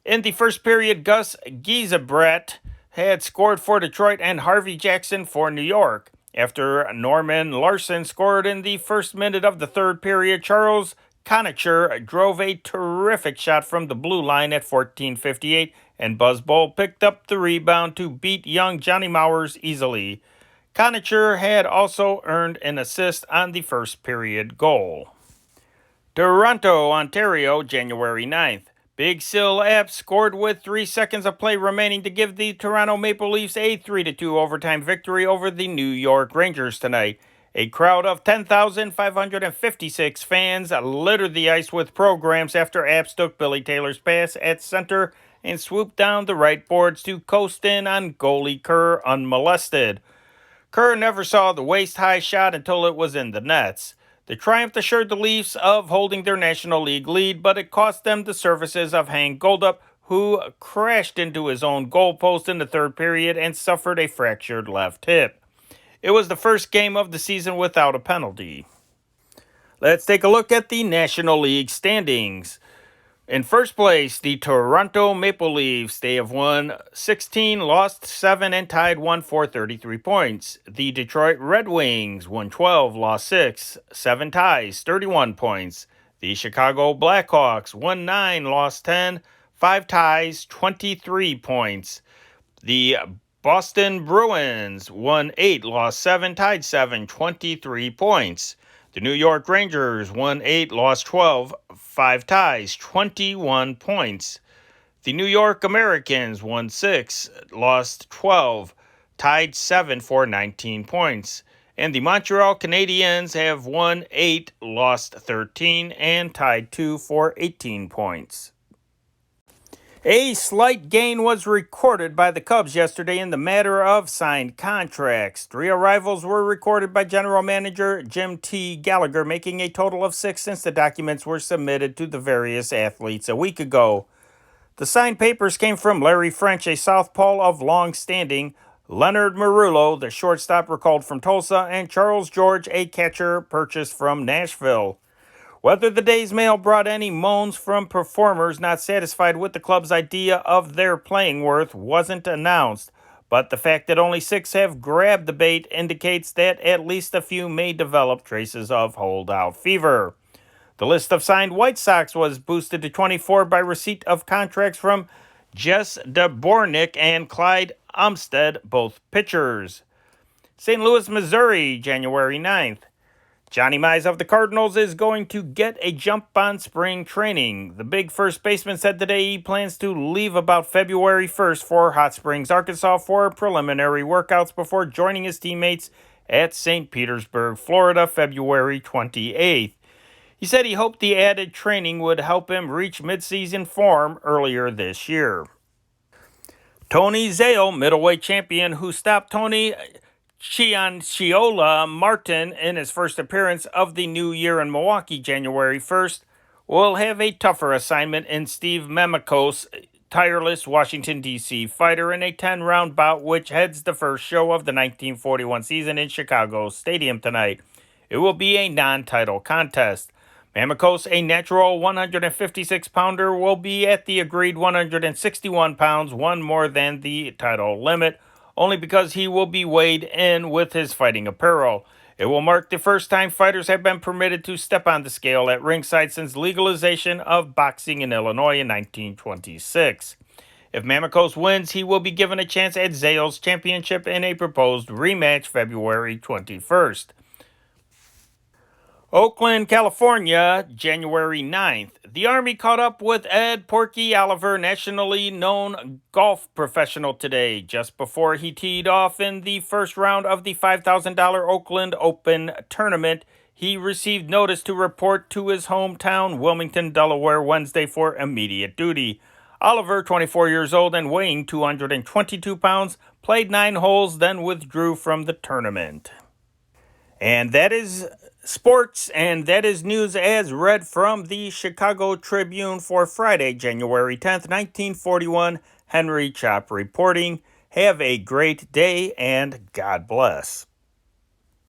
In the first period, Gus Giesebrecht had scored for Detroit and Harvey Jackson for New York. After Norman Larson scored in the first minute of the third period, Charles Conacher drove a terrific shot from the blue line at 14:58, and Buzz Bowl picked up the rebound to beat young Johnny Mowers easily. Conacher had also earned an assist on the first period goal. Toronto, Ontario, January 9th. Big Sil Apps scored with 3 seconds of play remaining to give the Toronto Maple Leafs a 3-2 overtime victory over the New York Rangers tonight. A crowd of 10,556 fans littered the ice with programs after Apps took Billy Taylor's pass at center and swooped down the right boards to coast in on goalie Kerr unmolested. Kerr never saw the waist-high shot until it was in the nets. The triumph assured the Leafs of holding their National League lead, but it cost them the services of Hank Goldup, who crashed into his own goalpost in the third period and suffered a fractured left hip. It was the first game of the season without a penalty. Let's take a look at the National League standings. In first place, the Toronto Maple Leafs. They have won 16, lost 7, and tied 1 for 33 points. The Detroit Red Wings won 12, lost 6, 7 ties, 31 points. The Chicago Blackhawks won 9, lost 10, 5 ties, 23 points. The Boston Bruins won 8, lost 7, tied 7, 23 points. The New York Rangers won 8, lost 12, 5 ties, 21 points. The New York Americans won 6, lost 12, tied 7 for 19 points. And the Montreal Canadiens have won 8, lost 13, and tied 2 for 18 points. A slight gain was recorded by the Cubs yesterday in the matter of signed contracts. 3 arrivals were recorded by General Manager Jim T. Gallagher, making a total of 6 since the documents were submitted to the various athletes a week ago. The signed papers came from Larry French, a southpaw of long standing, Leonard Marullo, the shortstop recalled from Tulsa, and Charles George, a catcher purchased from Nashville. Whether the day's mail brought any moans from performers not satisfied with the club's idea of their playing worth wasn't announced, but the fact that only 6 have grabbed the bait indicates that at least a few may develop traces of holdout fever. The list of signed White Sox was boosted to 24 by receipt of contracts from Jess DeBornick and Clyde Umstead, both pitchers. St. Louis, Missouri, January 9th. Johnny Mize of the Cardinals is going to get a jump on spring training. The big first baseman said today he plans to leave about February 1st for Hot Springs, Arkansas for preliminary workouts before joining his teammates at St. Petersburg, Florida, February 28th. He said he hoped the added training would help him reach midseason form earlier this year. Tony Zale, middleweight champion who stopped Tony Cianciola Martin in his first appearance of the new year in Milwaukee, January 1st, will have a tougher assignment in Steve Mamikos tireless Washington, D.C. fighter in a 10-round bout which heads the first show of the 1941 season in Chicago Stadium tonight. It will be a non-title contest. Mamakos, a natural 156-pounder, will be at the agreed 161 pounds, one more than the title limit, only because he will be weighed in with his fighting apparel. It will mark the first time fighters have been permitted to step on the scale at ringside since legalization of boxing in Illinois in 1926. If Mamakos wins, he will be given a chance at Zales Championship in a proposed rematch February 21st. Oakland, California, January 9th. The Army caught up with Ed Porky Oliver, nationally known golf professional, today, just before he teed off in the first round of the $5,000 Oakland Open tournament. He received notice to report to his hometown, Wilmington, Delaware, Wednesday for immediate duty. Oliver, 24 years old and weighing 222 pounds, played 9 holes, then withdrew from the tournament. And that is sports, and that is news as read from the Chicago Tribune for Friday, January 10th, 1941. Henry Chop reporting. Have a great day, and God bless.